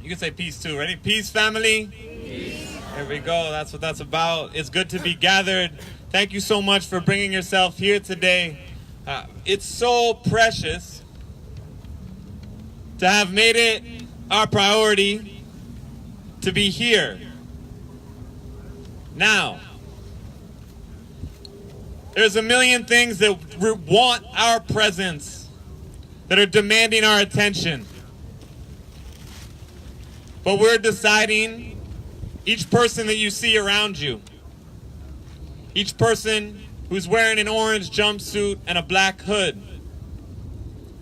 You can say peace too. Ready? Peace, family. Peace. There we go. That's what that's about. It's good to be gathered. Thank you so much for bringing yourself here today. It's so precious to have made it our priority to be here. Now, there's a million things that want our presence, that are demanding our attention. But we're deciding, each person that you see around you, each person who's wearing an orange jumpsuit and a black hood,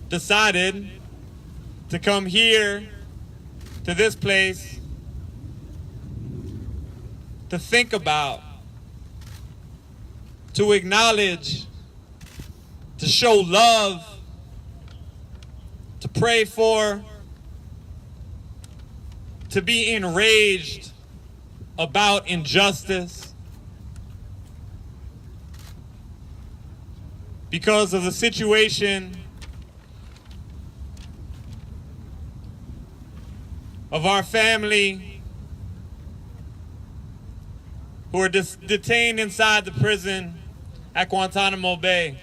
decided to come here to this place to think about, to acknowledge, to show love, to pray for, to be enraged about injustice because of the situation of our family who are detained inside the prison at Guantanamo Bay.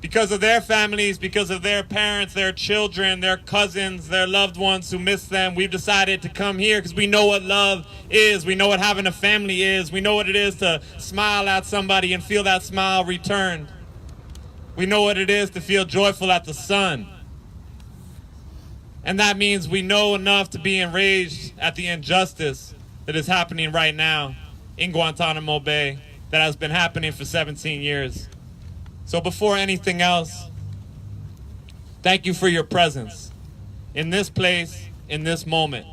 Because of their families, because of their parents, their children, their cousins, their loved ones who miss them, we've decided to come here because we know what love is. We know what having a family is. We know what it is to smile at somebody and feel that smile returned. We know what it is to feel joyful at the sun. And that means we know enough to be enraged at the injustice that is happening right now in Guantanamo Bay, that has been happening for 17 years. So before anything else, thank you for your presence in this place, in this moment.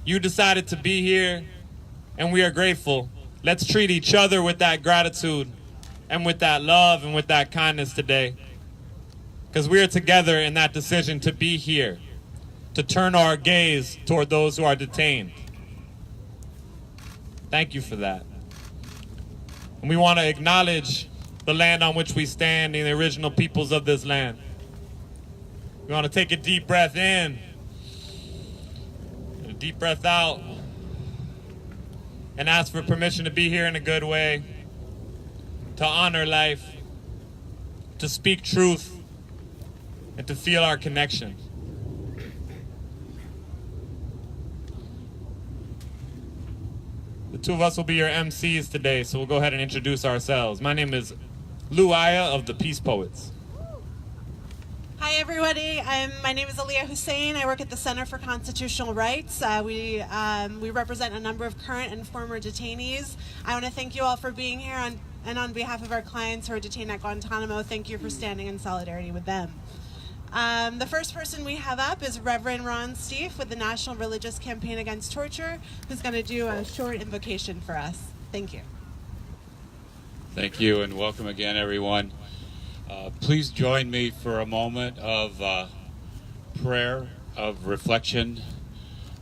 You decided to be here, and we are grateful. Let's treat each other with that gratitude and with that love and with that kindness today, because we are together in that decision to be here, to turn our gaze toward those who are detained. Thank you for that. And we want to acknowledge the land on which we stand and the original peoples of this land. We want to take a deep breath in and a deep breath out and ask for permission to be here in a good way, to honor life, to speak truth, and to feel our connection. The two of us will be your MCs today, so we'll go ahead and introduce ourselves. My name is Lou Aya of the Peace Poets. Hi everybody, my name is Aliyah Hussein. I work at the Center for Constitutional Rights. We represent a number of current and former detainees. I want to thank you all for being here, and on behalf of our clients who are detained at Guantanamo, thank you for standing in solidarity with them. The first person we have up is Reverend Ron Stieff with the National Religious Campaign Against Torture, who's going to do a short invocation for us. Thank you. Thank you, and welcome again, everyone. Please join me for a moment of prayer, of reflection,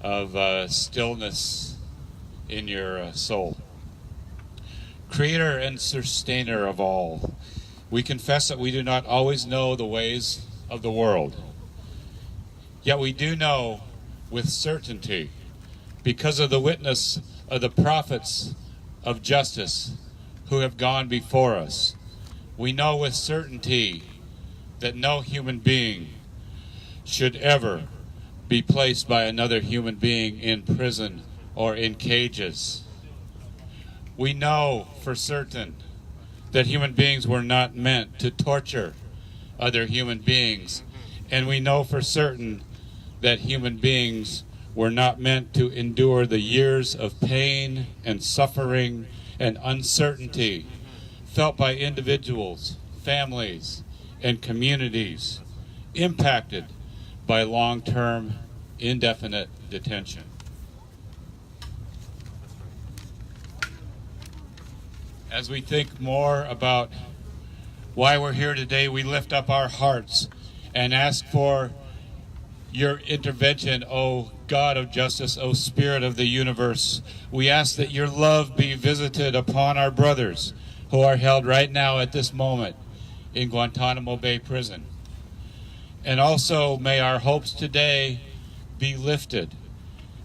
of stillness in your soul. Creator and sustainer of all, we confess that we do not always know the ways of the world. Yet we do know with certainty, because of the witness of the prophets of justice who have gone before us, we know with certainty that no human being should ever be placed by another human being in prison or in cages. We know for certain that human beings were not meant to torture other human beings, and we know for certain that human beings were not meant to endure the years of pain and suffering and uncertainty felt by individuals, families, and communities impacted by long-term, indefinite detention. As we think more about why we're here today, we lift up our hearts and ask for your intervention, O God of justice, O Spirit of the universe. We ask that your love be visited upon our brothers who are held right now at this moment in Guantanamo Bay Prison. And also may our hopes today be lifted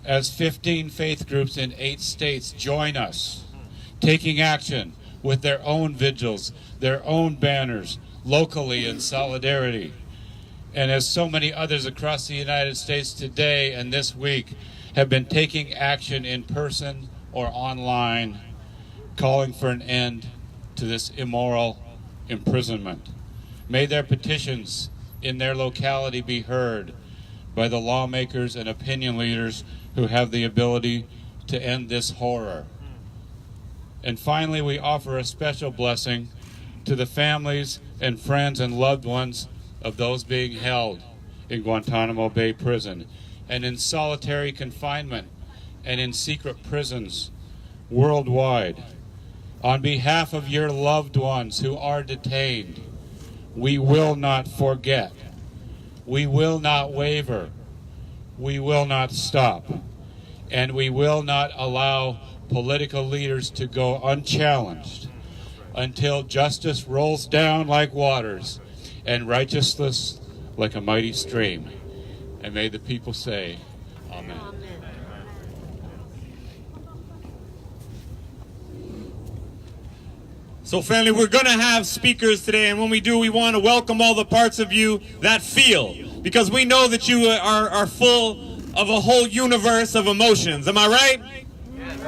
as 15 faith groups in 8 states join us, taking action with their own vigils, their own banners, locally in solidarity. And as so many others across the United States today and this week have been taking action in person or online, calling for an end to this immoral imprisonment. May their petitions in their locality be heard by the lawmakers and opinion leaders who have the ability to end this horror. And finally, we offer a special blessing to the families and friends and loved ones of those being held in Guantanamo Bay Prison and in solitary confinement and in secret prisons worldwide. On behalf of your loved ones who are detained, we will not forget. We will not waver. We will not stop. And we will not allow political leaders to go unchallenged until justice rolls down like waters and righteousness like a mighty stream. And may the people say, Amen. So family, we're going to have speakers today, and when we do, we want to welcome all the parts of you that feel, because we know that you are full of a whole universe of emotions. Am I right? Yes.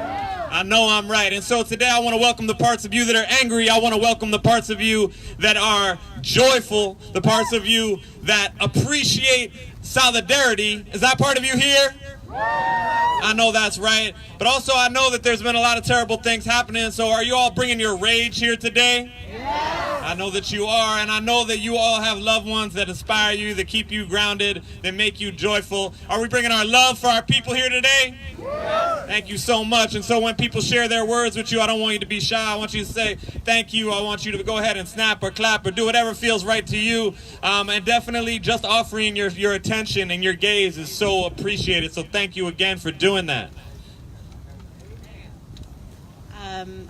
I know I'm right. And so today I want to welcome the parts of you that are angry. I want to welcome the parts of you that are joyful, the parts of you that appreciate solidarity. Is that part of you here? I know that's right. But also I know that there's been a lot of terrible things happening. So are you all bringing your rage here today? Yes. I know that you are, and I know that you all have loved ones that inspire you, that keep you grounded, that make you joyful. Are we bringing our love for our people here today? Yes. Thank you so much. And so when people share their words with you, I don't want you to be shy. I want you to say thank you. I want you to go ahead and snap or clap or do whatever feels right to you. And definitely just offering your attention and your gaze is so appreciated. So thank you again for doing that.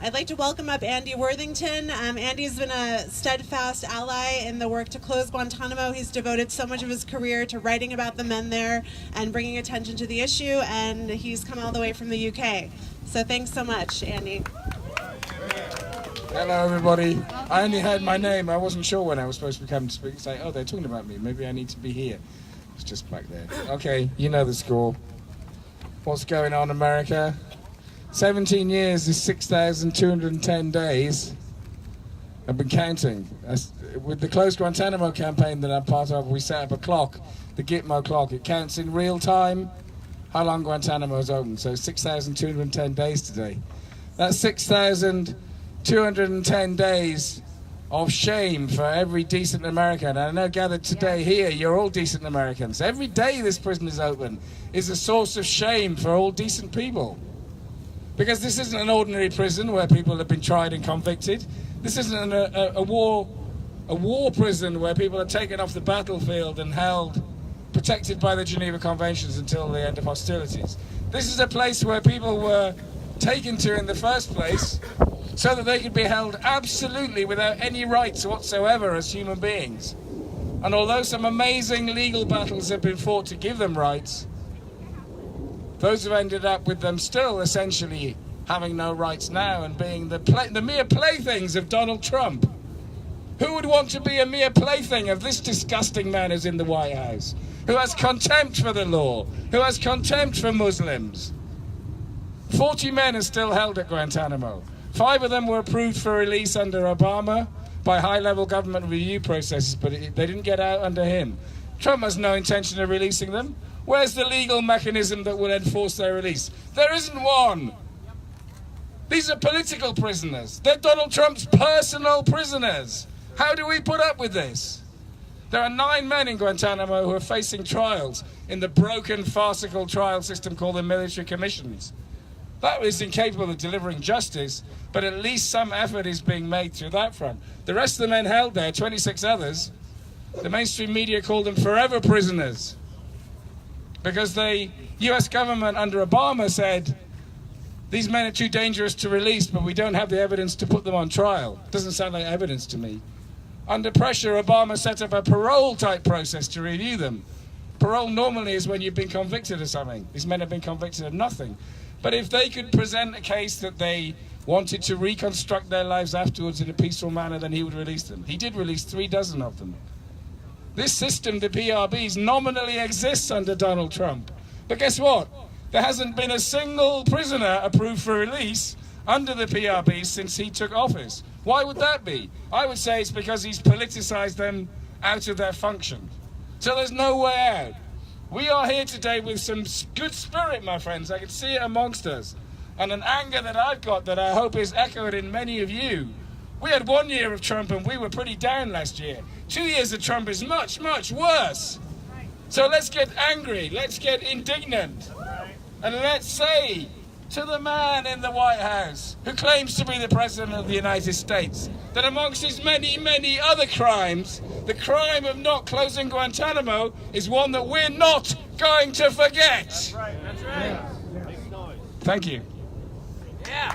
I'd like to welcome up Andy Worthington. Andy's been a steadfast ally in the work to close Guantanamo. He's devoted so much of his career to writing about the men there and bringing attention to the issue, and he's come all the way from the UK. So thanks so much, Andy. Hello, everybody. I only heard my name. I wasn't sure when I was supposed to be coming to speak. Say, oh, they're talking about me. Maybe I need to be here. It's just back there. Okay, you know the score. What's going on, America? 17 years is 6,210 days. I've been counting. With the Close Guantanamo campaign that I'm part of, we set up a clock, the Gitmo clock. It counts in real time how long Guantanamo is open. So 6,210 days today. That's 6,210 days of shame for every decent American. And I know gathered today here, you're all decent Americans. Every day this prison is open is a source of shame for all decent people. Because this isn't an ordinary prison where people have been tried and convicted. This isn't a war prison where people are taken off the battlefield and held, protected by the Geneva Conventions until the end of hostilities. This is a place where people were taken to in the first place so that they could be held absolutely without any rights whatsoever as human beings. And although some amazing legal battles have been fought to give them rights, those have ended up with them still essentially having no rights now and being the mere playthings of Donald Trump. Who would want to be a mere plaything of this disgusting man who's in the White House, who has contempt for the law, who has contempt for Muslims? 40 men are still held at Guantanamo. 5 of them were approved for release under Obama by high-level government review processes, but they didn't get out under him. Trump has no intention of releasing them. Where's the legal mechanism that would enforce their release? There isn't one. These are political prisoners. They're Donald Trump's personal prisoners. How do we put up with this? There are 9 men in Guantanamo who are facing trials in the broken, farcical trial system called the military commissions. That is incapable of delivering justice, but at least some effort is being made through that front. The rest of the men held there, 26 others, the mainstream media called them forever prisoners. Because the US government under Obama said, these men are too dangerous to release, but we don't have the evidence to put them on trial. Doesn't sound like evidence to me. Under pressure, Obama set up a parole-type process to review them. Parole normally is when you've been convicted of something. These men have been convicted of nothing. But if they could present a case that they wanted to reconstruct their lives afterwards in a peaceful manner, then he would release them. He did release 36 of them. This system, the PRBs, nominally exists under Donald Trump. But guess what? There hasn't been a single prisoner approved for release under the PRBs since he took office. Why would that be? I would say it's because he's politicized them out of their function. So there's no way out. We are here today with some good spirit, my friends. I can see it amongst us. And an anger that I've got that I hope is echoed in many of you. We had 1 year of Trump and we were pretty down last year. 2 years of Trump is much, much worse. So let's get angry, let's get indignant. And let's say to the man in the White House who claims to be the President of the United States that amongst his many, many other crimes, the crime of not closing Guantanamo is one that we're not going to forget. That's right. That's right. Yeah. Thank you. Yeah.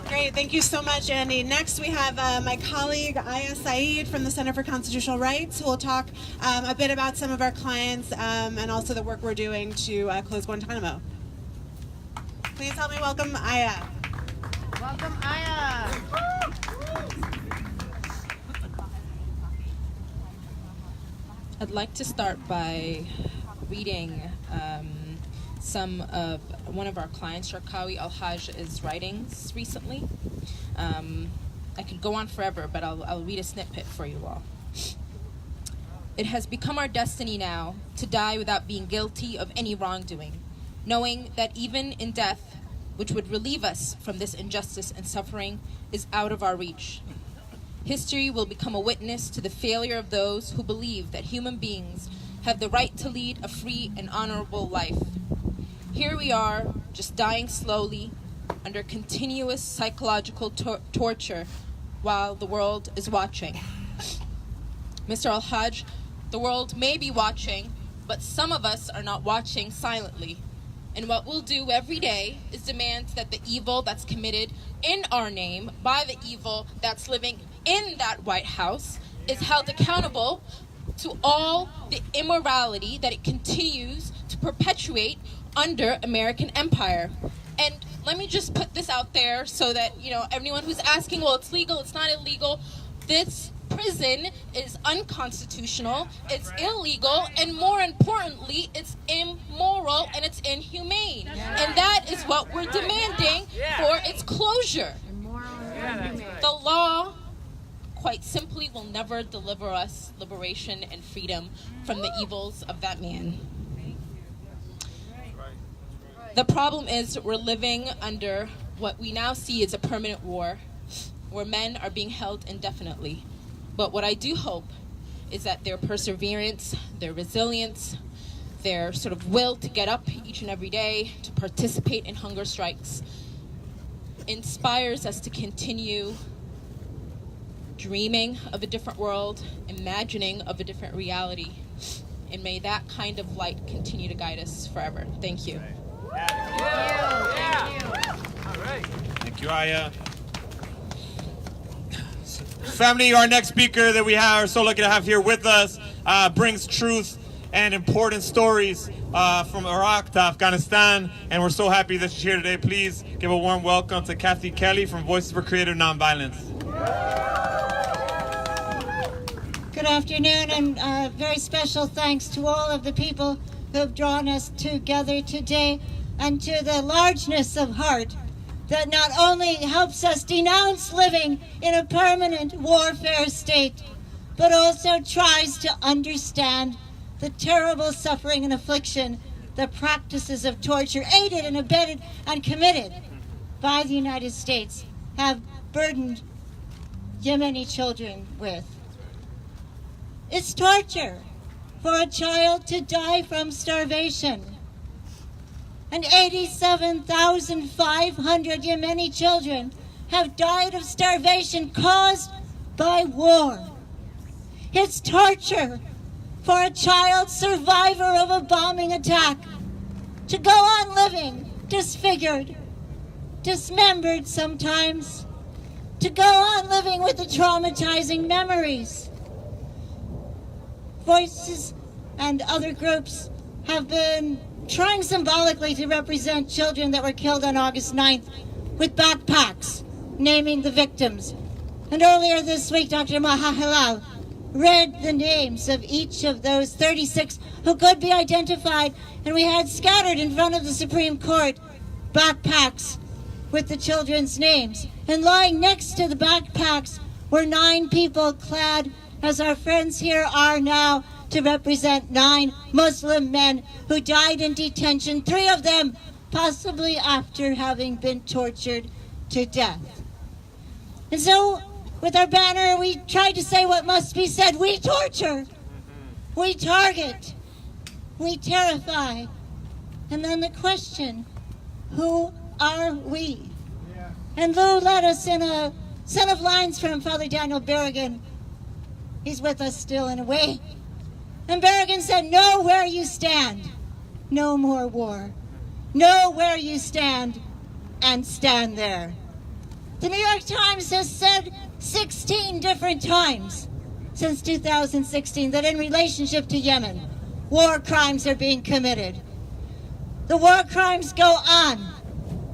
Great, thank you so much, Andy. Next, we have my colleague Aya Saeed from the Center for Constitutional Rights, who will talk a bit about some of our clients and also the work we're doing to close Guantanamo. Please help me welcome Aya. Welcome, Aya. I'd like to start by reading one of our clients, Sharkawi Al-Hajj's writings recently. I could go on forever, but I'll read a snippet for you all. It has become our destiny now to die without being guilty of any wrongdoing, knowing that even in death, which would relieve us from this injustice and suffering, is out of our reach. History will become a witness to the failure of those who believe that human beings have the right to lead a free and honorable life. Here we are, just dying slowly, under continuous psychological torture, while the world is watching. Mr. Al-Hajj, the world may be watching, but some of us are not watching silently. And what we'll do every day is demand that the evil that's committed in our name by the evil that's living in that White House is held accountable to all the immorality that it continues to perpetuate under American empire. And let me just put this out there so that, anyone who's asking, well, it's legal, it's not illegal, this prison is unconstitutional, it's illegal, and more importantly, it's immoral and it's inhumane. And that is what we're demanding for its closure. The law, quite simply, will never deliver us liberation and freedom from the evils of that man. The problem is we're living under what we now see as a permanent war, where men are being held indefinitely. But what I do hope is that their perseverance, their resilience, their sort of will to get up each and every day, to participate in hunger strikes, inspires us to continue dreaming of a different world, imagining of a different reality. And may that kind of light continue to guide us forever. Thank you. Thank you, Aya. Family, our next speaker that we are so lucky to have here with us brings truth and important stories from Iraq to Afghanistan, and we're so happy that she's here today. Please give a warm welcome to Kathy Kelly from Voices for Creative Nonviolence. Good afternoon, and very special thanks to all of the people who have drawn us together today, and to the largeness of heart that not only helps us denounce living in a permanent warfare state, but also tries to understand the terrible suffering and affliction the practices of torture aided and abetted and committed by the United States have burdened Yemeni children with. It's torture for a child to die from starvation. And 87,500 Yemeni children have died of starvation caused by war. It's torture for a child survivor of a bombing attack to go on living disfigured, dismembered sometimes, to go on living with the traumatizing memories. Voices and other groups have been trying symbolically to represent children that were killed on August 9th with backpacks naming the victims. And earlier this week, Dr. Mahahalal read the names of each of those 36 who could be identified, and we had scattered in front of the Supreme Court backpacks with the children's names. And lying next to the backpacks were 9 people clad, as our friends here are now, to represent 9 Muslim men who died in detention, 3 of them possibly after having been tortured to death. And so, with our banner, we tried to say what must be said. We torture, we target, we terrify. And then the question, who are we? And Lou led us in a set of lines from Father Daniel Berrigan. He's with us still in a way. And Berrigan said, know where you stand, no more war. Know where you stand and stand there. The New York Times has said 16 different times since 2016 that in relationship to Yemen, war crimes are being committed. The war crimes go on.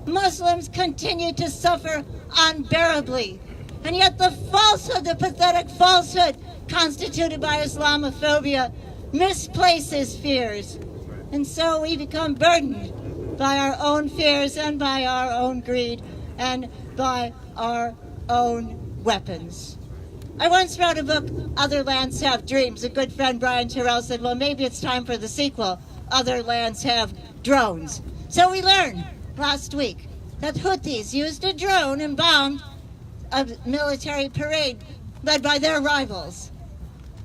Muslims continue to suffer unbearably. And yet the falsehood, the pathetic falsehood constituted by Islamophobia misplaces fears. And so we become burdened by our own fears and by our own greed and by our own weapons. I once wrote a book, Other Lands Have Dreams. A good friend, Brian Terrell, said, well, maybe it's time for the sequel, Other Lands Have Drones. So we learned last week that Houthis used a drone and bombed a military parade led by their rivals.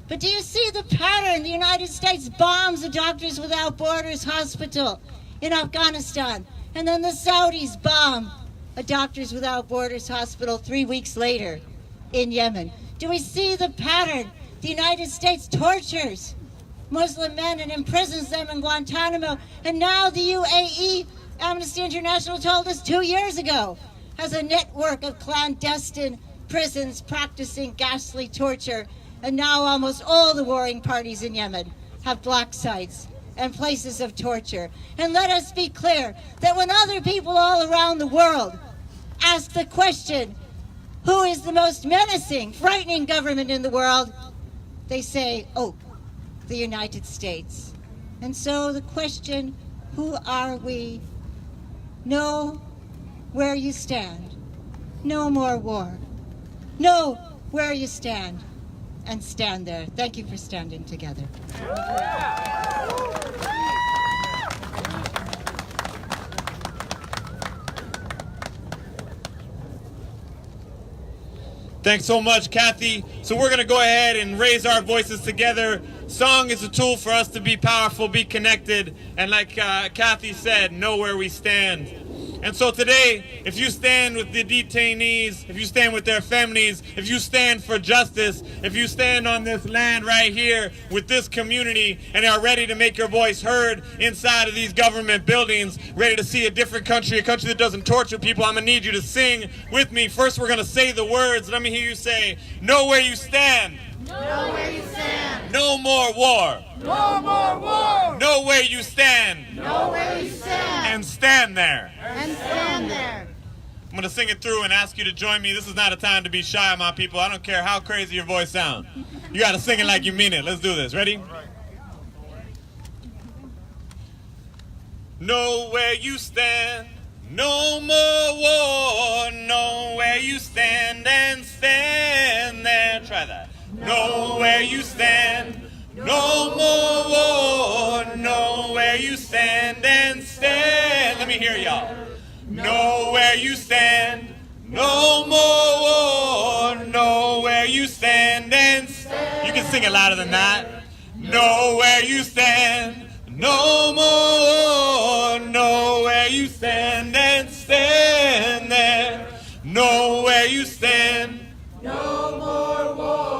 But do you see the pattern? The United States bombs the Doctors Without Borders hospital in Afghanistan, and then the Saudis bomb a Doctors Without Borders hospital 3 weeks later in Yemen. Do we see the pattern? The United States tortures Muslim men and imprisons them in Guantanamo, and now the UAE, Amnesty International told us 2 years ago, has a network of clandestine prisons practicing ghastly torture, and now almost all the warring parties in Yemen have black sites and places of torture. And let us be clear that when other people all around the world ask the question, who is the most menacing, frightening government in the world, they say, oh, the United States. And so the question, who are we? Know where you stand. No more war. Know where you stand and stand there. Thank you for standing together. Thanks so much, Kathy. So we're going to go ahead and raise our voices together. Song is a tool for us to be powerful, be connected, and like Kathy said, know where we stand. And so today, if you stand with the detainees, if you stand with their families, if you stand for justice, if you stand on this land right here with this community and are ready to make your voice heard inside of these government buildings, ready to see a different country, a country that doesn't torture people, I'm going to need you to sing with me. First, we're going to say the words. Let me hear you say, know where you stand. Know where you stand. No more war. No more war. Know where you stand. Know where you stand. And stand there. And stand there. I'm going to sing it through and ask you to join me. This is not a time to be shy, my people. I don't care how crazy your voice sounds. You got to sing it like you mean it. Let's do this. Ready? Know where you stand. No more war. Know where you stand and stand there. Try that. Know where you stand. No more war. Know where you stand and stand. Let me hear y'all. Know where you stand. No more war. Know where you stand and stand. You can sing it louder than that. Know where you stand. No more war. Know where you stand and stand there. Know where you stand. No more war.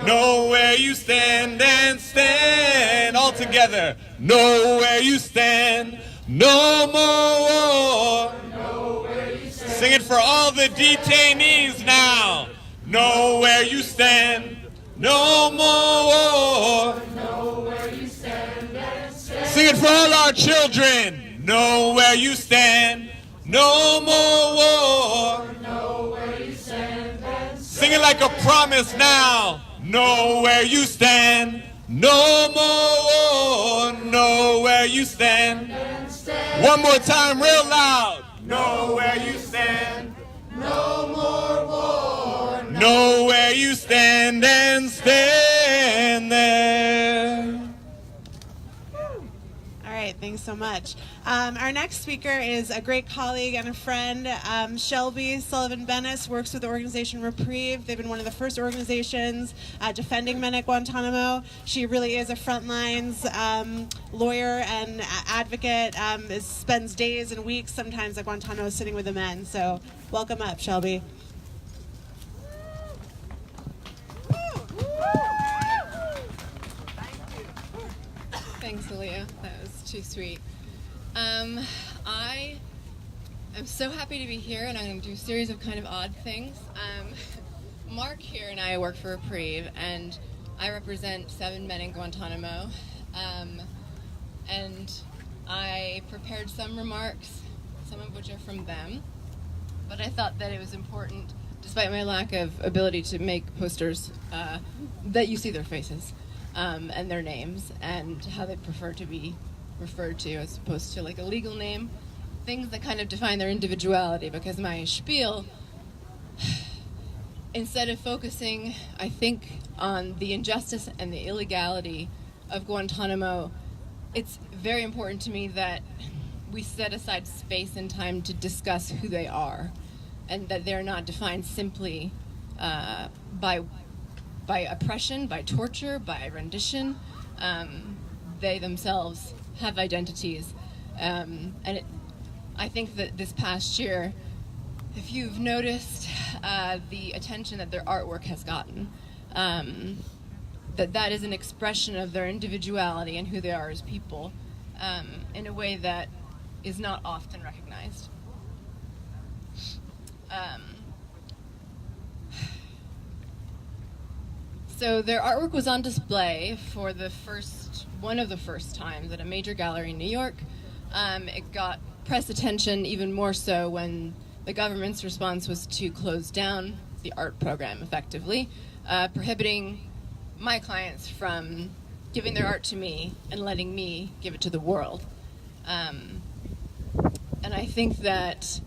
Know where you stand and stand. All together. Know where you stand. No more war. Know where you stand. Sing it for all the detainees now. Know where you stand. No more war. Sing it for all our children. Know where you stand. No more war. Sing it like a promise now. Know where you stand. No more war. Know where you stand. One more time, real loud. Know where you stand. No more war. Know where you stand and stand there. All right, thanks so much. Our next speaker is a great colleague and a friend. Shelby Sullivan-Bennis works with the organization Reprieve. They've been one of the first organizations defending men at Guantanamo. She really is a front lines lawyer and advocate. Spends days and weeks sometimes at Guantanamo sitting with the men. So welcome up, Shelby. Thanks, Aaliyah. That was too sweet. I am so happy to be here, and I'm going to do a series of kind of odd things. Mark here and I work for Reprieve, and I represent 7 men in Guantanamo. And I prepared some remarks, some of which are from them. But I thought that it was important, despite my lack of ability to make posters, that you see their faces. And their names and how they prefer to be referred to as opposed to like a legal name, things that kind of define their individuality, because my spiel, instead of focusing, I think, on the injustice and the illegality of Guantanamo, it's very important to me that we set aside space and time to discuss who they are, and that they're not defined simply by oppression, by torture, by rendition. They themselves have identities. I think that this past year, if you've noticed the attention that their artwork has gotten, that is an expression of their individuality and who they are as people in a way that is not often recognized. So their artwork was on display for one of the first times at a major gallery in New York. It got press attention even more so when the government's response was to close down the art program effectively, prohibiting my clients from giving their art to me and letting me give it to the world. And I think that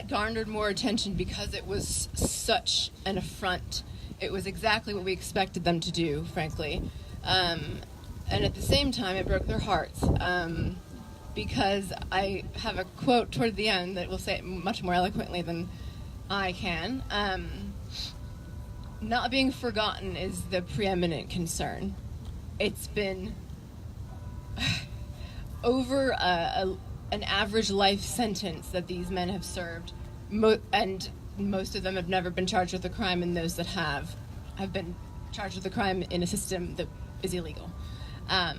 garnered more attention because it was such an affront. It was exactly what we expected them to do, frankly. And at the same time, it broke their hearts. Because I have a quote toward the end that will say it much more eloquently than I can. Not being forgotten is the preeminent concern. It's been over an average life sentence that these men have served, and most of them have never been charged with a crime, and those that have been charged with a crime in a system that is illegal. I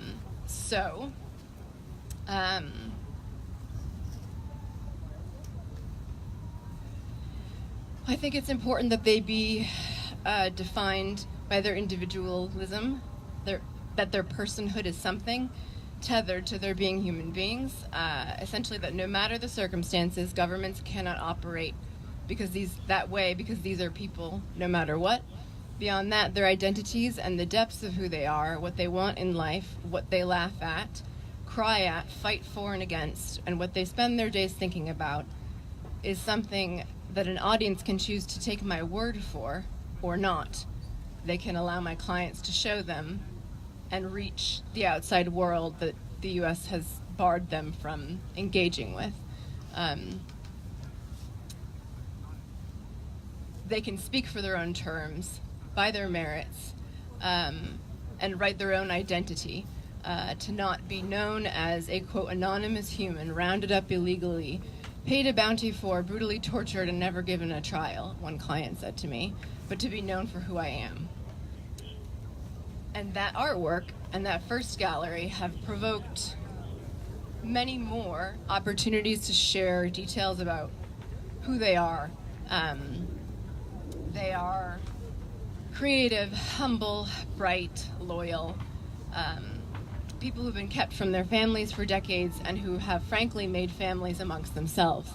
think it's important that they be defined by their individualism, that their personhood is something tethered to their being human beings, essentially that no matter the circumstances, governments cannot operate because these are people no matter what. Beyond that, their identities and the depths of who they are, what they want in life, what they laugh at, cry at, fight for and against, and what they spend their days thinking about is something that an audience can choose to take my word for or not. They can allow my clients to show them and reach the outside world that the U.S. has barred them from engaging with. They can speak for their own terms, by their merits, and write their own identity, to not be known as a, quote, anonymous human rounded up illegally, paid a bounty for, brutally tortured, and never given a trial, one client said to me, but to be known for who I am. And that artwork and that first gallery have provoked many more opportunities to share details about who they are. They are creative, humble, bright, loyal, people who've been kept from their families for decades and who have frankly made families amongst themselves.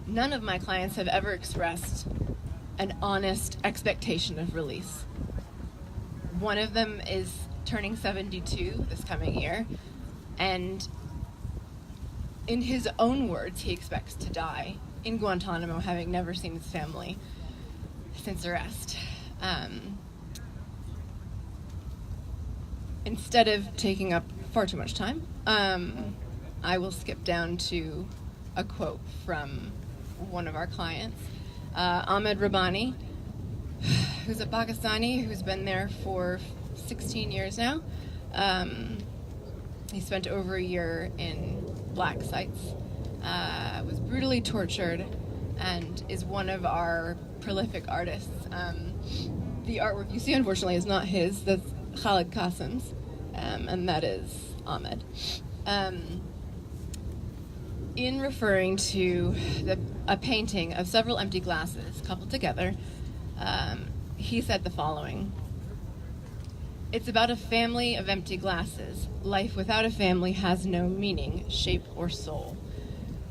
None of my clients have ever expressed an honest expectation of release. One of them is turning 72 this coming year, and in his own words, he expects to die in Guantanamo, having never seen his family since arrest. Instead of taking up far too much time, I will skip down to a quote from one of our clients, Ahmed Rabbani, who's a Pakistani who's been there for 16 years now. He spent over a year in black sites, was brutally tortured, and is one of our prolific artists. The artwork you see, unfortunately, is not his. That's Khalid Qasim's, and that is Ahmed. In referring to a painting of several empty glasses coupled together, he said the following: "It's about a family of empty glasses. Life without a family has no meaning, shape, or soul.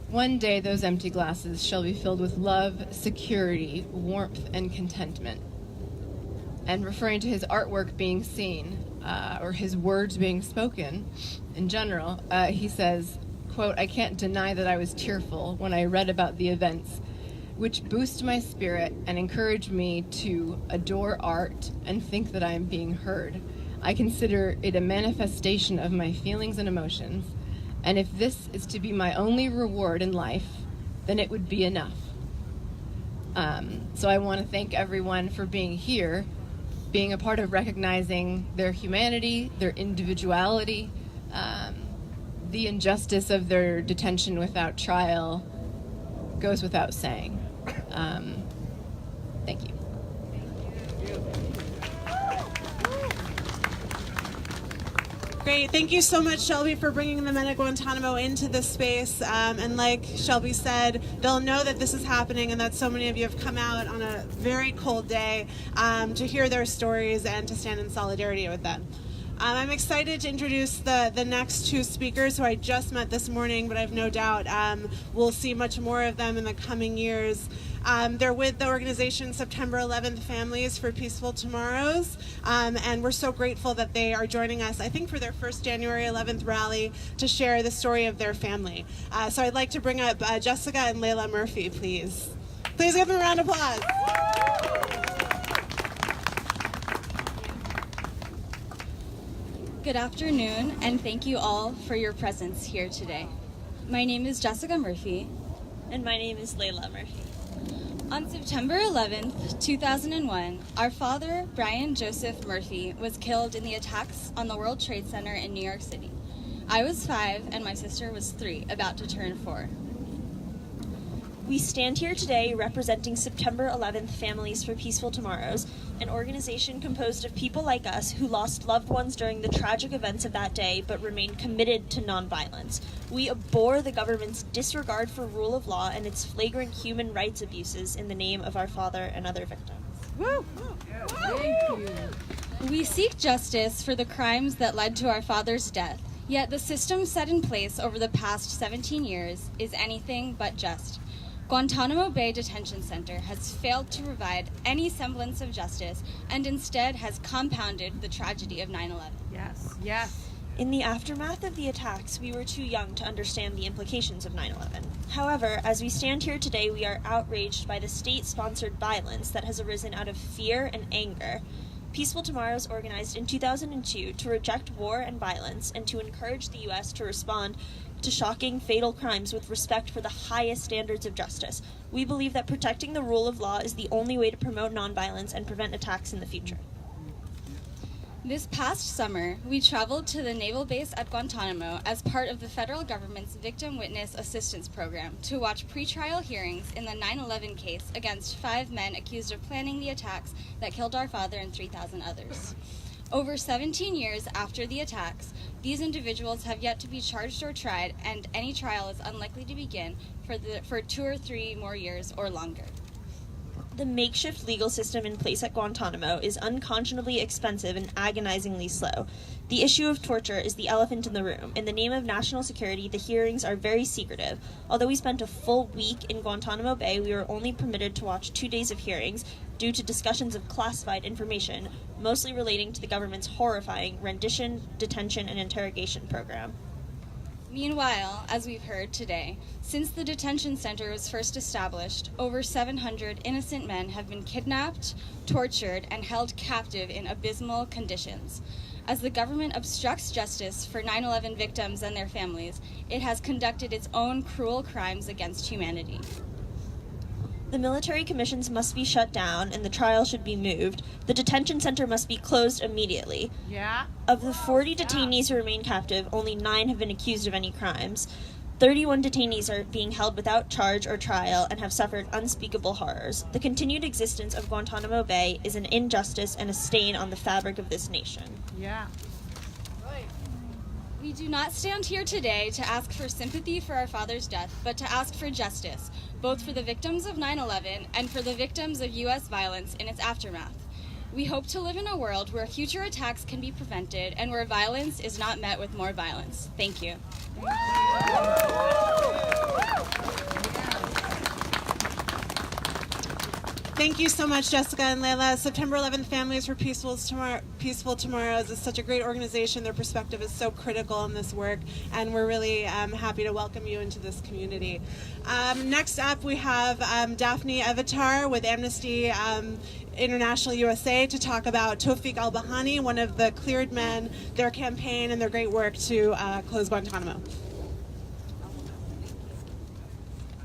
One day those empty glasses shall be filled with love, security, warmth, and contentment." And referring to his artwork being seen, or his words being spoken in general, he says, quote, "I can't deny that I was tearful when I read about the events which boost my spirit and encourage me to adore art and think that I am being heard. I consider it a manifestation of my feelings and emotions, and if this is to be my only reward in life, then it would be enough." So I want to thank everyone for being here, being a part of recognizing their humanity, their individuality, the injustice of their detention without trial goes without saying. Thank you. Great. Thank you so much, Shelby, for bringing the men at Guantanamo into this space. And like Shelby said, they'll know that this is happening and that so many of you have come out on a very cold day to hear their stories and to stand in solidarity with them. I'm excited to introduce the next two speakers who I just met this morning, but I have no doubt we'll see much more of them in the coming years. They're with the organization September 11th Families for Peaceful Tomorrows, and we're so grateful that they are joining us, I think, for their first January 11th rally to share the story of their family. So I'd like to bring up Jessica and Layla Murphy, please. Please give them a round of applause. Good afternoon, and thank you all for your presence here today. My name is Jessica Murphy. And my name is Layla Murphy. On September 11th, 2001, our father, Brian Joseph Murphy, was killed in the attacks on the World Trade Center in New York City. I was 5 and my sister was 3, about to turn 4. We stand here today representing September 11th Families for Peaceful Tomorrows, an organization composed of people like us who lost loved ones during the tragic events of that day but remain committed to nonviolence. We abhor the government's disregard for rule of law and its flagrant human rights abuses in the name of our father and other victims. Woo! Thank you. We seek justice for the crimes that led to our father's death, yet the system set in place over the past 17 years is anything but just. Guantanamo Bay Detention Center has failed to provide any semblance of justice and instead has compounded the tragedy of 9/11. Yes. In the aftermath of the attacks, we were too young to understand the implications of 9/11. However, as we stand here today, we are outraged by the state-sponsored violence that has arisen out of fear and anger. Peaceful Tomorrows organized in 2002 to reject war and violence and to encourage the U.S. to respond to shocking, fatal crimes with respect for the highest standards of justice. We believe that protecting the rule of law is the only way to promote nonviolence and prevent attacks in the future. This past summer, we traveled to the naval base at Guantanamo as part of the federal government's Victim Witness Assistance Program to watch pretrial hearings in the 9/11 case against 5 men accused of planning the attacks that killed our father and 3,000 others. Over 17 years after the attacks, these individuals have yet to be charged or tried, and any trial is unlikely to begin for 2 or 3 more years or longer. The makeshift legal system in place at Guantanamo is unconscionably expensive and agonizingly slow. The issue of torture is the elephant in the room. In the name of national security, the hearings are very secretive. Although we spent a full week in Guantanamo Bay, we were only permitted to watch 2 days of hearings due to discussions of classified information, mostly relating to the government's horrifying rendition, detention, and interrogation program. Meanwhile, as we've heard today, since the detention center was first established, over 700 innocent men have been kidnapped, tortured, and held captive in abysmal conditions. As the government obstructs justice for 9/11 victims and their families, it has conducted its own cruel crimes against humanity. The military commissions must be shut down and the trial should be moved. The detention center must be closed immediately. Yeah. Of the 40 detainees who remain captive, only 9 have been accused of any crimes. 31 detainees are being held without charge or trial and have suffered unspeakable horrors. The continued existence of Guantanamo Bay is an injustice and a stain on the fabric of this nation. Yeah. We do not stand here today to ask for sympathy for our father's death, but to ask for justice, both for the victims of 9/11 and for the victims of U.S. violence in its aftermath. We hope to live in a world where future attacks can be prevented and where violence is not met with more violence. Thank you. Thank you so much, Jessica and Layla. September 11th Families for Peaceful Tomorrows is such a great organization. Their perspective is so critical in this work, and we're really happy to welcome you into this community. Next up, we have Daphne Evitar with Amnesty International USA to talk about Tawfiq al-Bahani, one of the cleared men, their campaign, and their great work to close Guantanamo.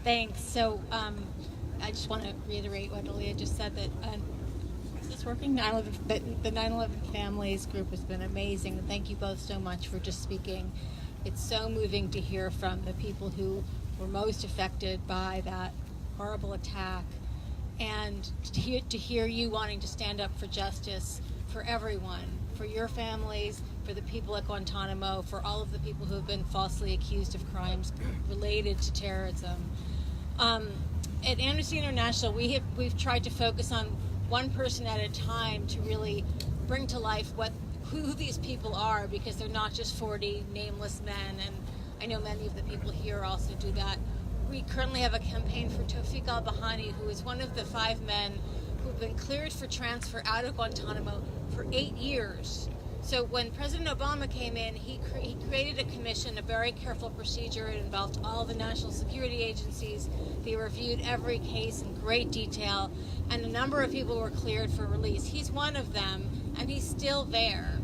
Thanks. So I just want to reiterate what Aaliyah just said, that this working 9/11, the 9/11 Families group has been amazing. Thank you both so much for just speaking. It's so moving to hear from the people who were most affected by that horrible attack, and to hear you wanting to stand up for justice for everyone, for your families, for the people at Guantanamo, for all of the people who have been falsely accused of crimes related to terrorism. At Amnesty International, we've tried to focus on one person at a time to really bring to life who these people are, because they're not just 40 nameless men, and I know many of the people here also do that. We currently have a campaign for Tawfiq al-Bahani, who is one of the 5 men who've been cleared for transfer out of Guantanamo for 8 years. So when President Obama came in, he created a commission, a very careful procedure. It involved all the national security agencies. They reviewed every case in great detail, and a number of people were cleared for release. He's one of them, and he's still there.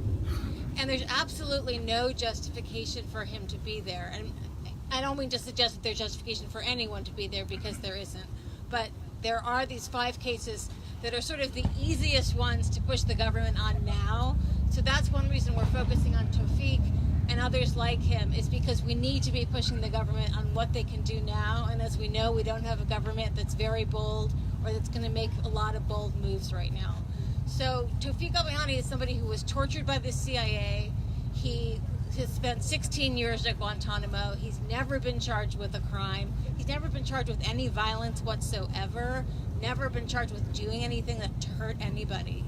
And there's absolutely no justification for him to be there. And I don't mean to suggest that there's justification for anyone to be there, because there isn't. But there are these 5 cases that are sort of the easiest ones to push the government on now. So that's one reason we're focusing on Tawfiq and others like him, is because we need to be pushing the government on what they can do now. And as we know, we don't have a government that's very bold or that's going to make a lot of bold moves right now. So Tawfiq al-Bahani is somebody who was tortured by the CIA. He has spent 16 years at Guantanamo. He's never been charged with a crime. He's never been charged with any violence whatsoever. Never been charged with doing anything that hurt anybody.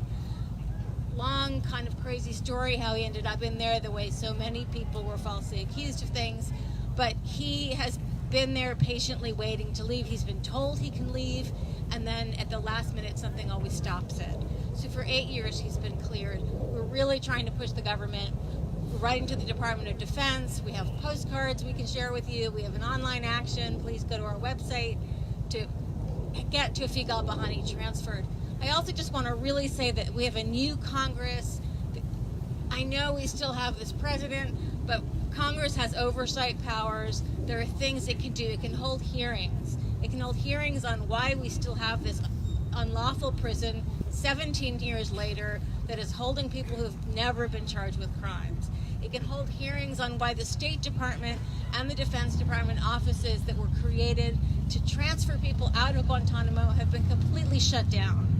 Long, kind of crazy story how he ended up in there, the way so many people were falsely accused of things. But he has been there patiently waiting to leave. He's been told he can leave, and then at the last minute something always stops it. So for 8 years he's been cleared. We're really trying to push the government. We're writing to the Department of Defense. We have postcards we can share with you. We have an online action. Please go to our website to get Tawfiq al-Bahani transferred. I also just want to really say that we have a new Congress. I know we still have this president, but Congress has oversight powers. There are things it can do. It can hold hearings. It can hold hearings on why we still have this unlawful prison 17 years later that is holding people who have never been charged with crimes. It can hold hearings on why the State Department and the Defense Department offices that were created to transfer people out of Guantanamo have been completely shut down.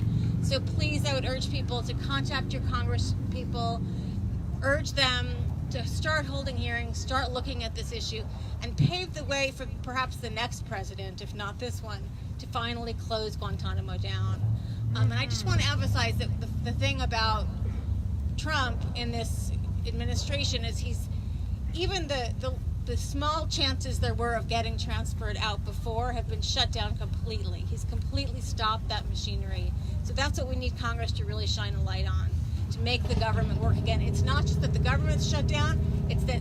So please, I would urge people to contact your Congress people, urge them to start holding hearings, start looking at this issue, and pave the way for perhaps the next president, if not this one, to finally close Guantanamo down. And I just want to emphasize that the thing about Trump in this administration is he's, even the small chances there were of getting transferred out before have been shut down completely. He's completely stopped that machinery. So that's what we need Congress to really shine a light on, to make the government work again. It's not just that the government's shut down, it's that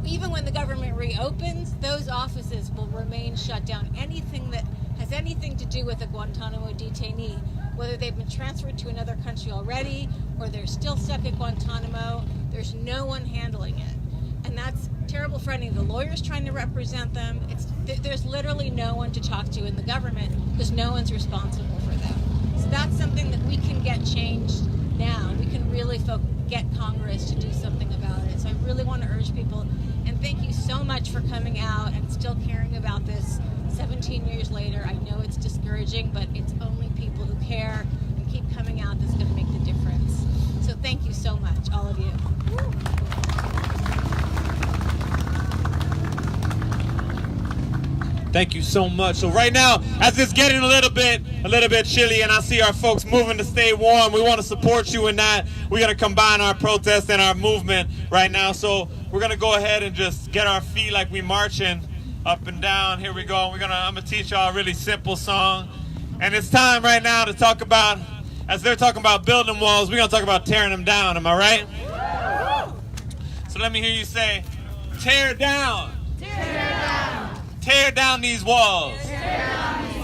even when the government reopens, those offices will remain shut down. Anything that has anything to do with a Guantanamo detainee, whether they've been transferred to another country already or they're still stuck at Guantanamo, there's no one handling it. And that's terrible for any of the lawyers trying to represent them. There's literally no one to talk to in the government because no one's responsible for them. So that's something that we can get changed now. We can really get Congress to do something about it. So I really want to urge people, and thank you so much for coming out and still caring about this 17 years later. I know it's discouraging, but it's only people who care and keep coming out that's going to make the difference. So thank you so much, all of you. Thank you so much. So right now, as it's getting a little bit chilly and I see our folks moving to stay warm, we want to support you in that. We're going to combine our protest and our movement right now. So we're going to go ahead and just get our feet like we marching up and down. Here we go. I'm going to teach y'all a really simple song. And it's time right now to talk about, as they're talking about building walls, we're going to talk about tearing them down. Am I right? So let me hear you say, tear down. Tear down. Tear down these walls.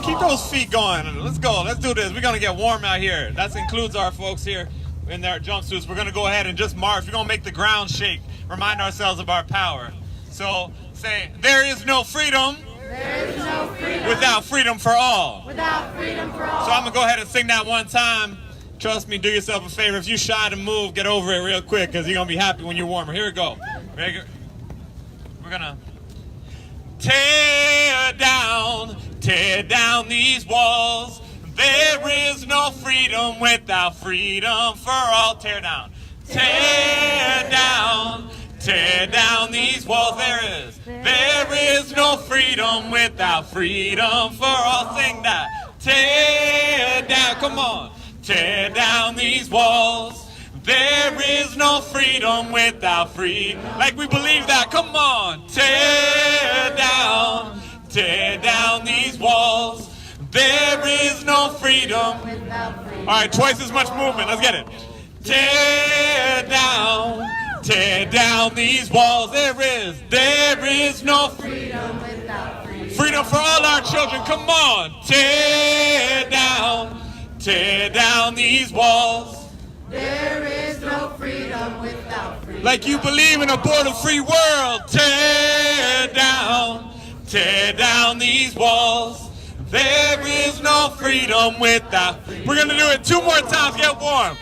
Keep those feet going. Let's go. Let's do this. We're going to get warm out here. That includes our folks here in their jumpsuits. We're going to go ahead and just march. We're going to make the ground shake. Remind ourselves of our power. So say, there is no freedom. There is no freedom. Without freedom for all. Without freedom for all. So I'm going to go ahead and sing that one time. Trust me, do yourself a favor. If you're shy to move, get over it real quick because you're going to be happy when you're warmer. Here we go. We're going to tear down these walls. There is no freedom without freedom for all. Tear down these walls. There is no freedom without freedom for all. Sing that. Tear down, come on. Tear down these walls. There is no freedom without freedom. Like we believe that. Come on. Tear down these walls. There is no freedom without freedom. All right, twice as much movement. Let's get it. Tear down these walls. There is no freedom without freedom. Freedom for all our children. Come on. Tear down these walls. There is no freedom without freedom. Like you believe in a border-free world. Tear down these walls. There is no freedom without. We're gonna do it 2 more times. Get warm.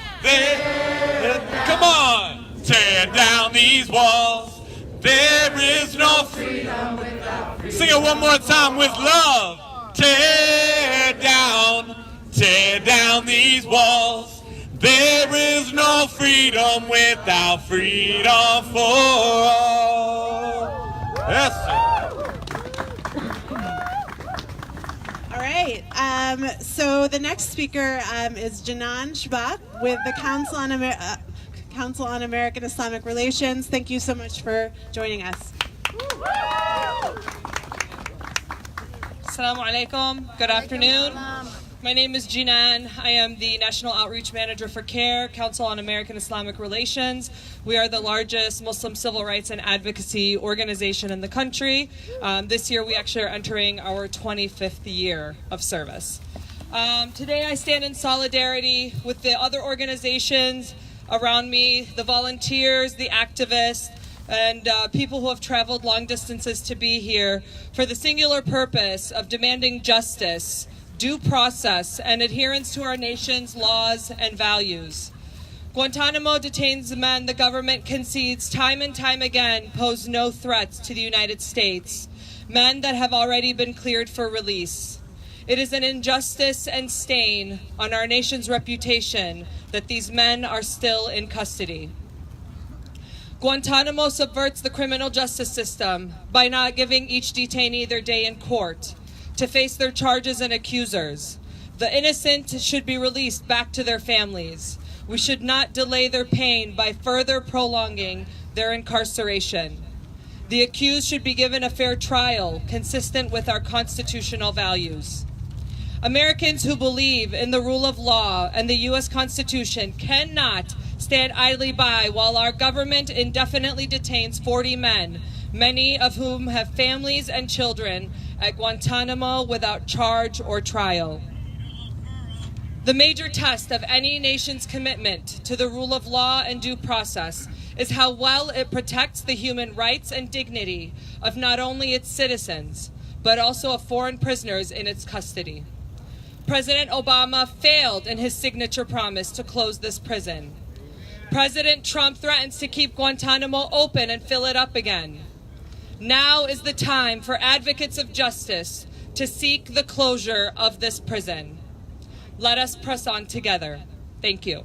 Come on. Tear down these walls. There is no freedom without freedom. Sing it one more time with love. Tear down these walls. There is no freedom without freedom for all. Yes, sir. All right. So the next speaker is Janan Shabak with the Council on American Islamic Relations. Thank you so much for joining us. Assalamu alaikum. Good afternoon. My name is Jinan. I am the National Outreach Manager for CARE, Council on American Islamic Relations. We are the largest Muslim civil rights and advocacy organization in the country. This year we actually are entering our 25th year of service. Today I stand in solidarity with the other organizations around me, the volunteers, the activists, and people who have traveled long distances to be here for the singular purpose of demanding justice, due process, and adherence to our nation's laws and values. Guantanamo detains men the government concedes time and time again pose no threats to the United States, men that have already been cleared for release. It is an injustice and stain on our nation's reputation that these men are still in custody. Guantanamo subverts the criminal justice system by not giving each detainee their day in court, to face their charges and accusers. The innocent should be released back to their families. We should not delay their pain by further prolonging their incarceration. The accused should be given a fair trial consistent with our constitutional values. Americans who believe in the rule of law and the U.S. Constitution cannot stand idly by while our government indefinitely detains 40 men, many of whom have families and children, at Guantanamo without charge or trial. The major test of any nation's commitment to the rule of law and due process is how well it protects the human rights and dignity of not only its citizens, but also of foreign prisoners in its custody. President Obama failed in his signature promise to close this prison. President Trump threatens to keep Guantanamo open and fill it up again. Now is the time for advocates of justice to seek the closure of this prison. Let us press on together. Thank you.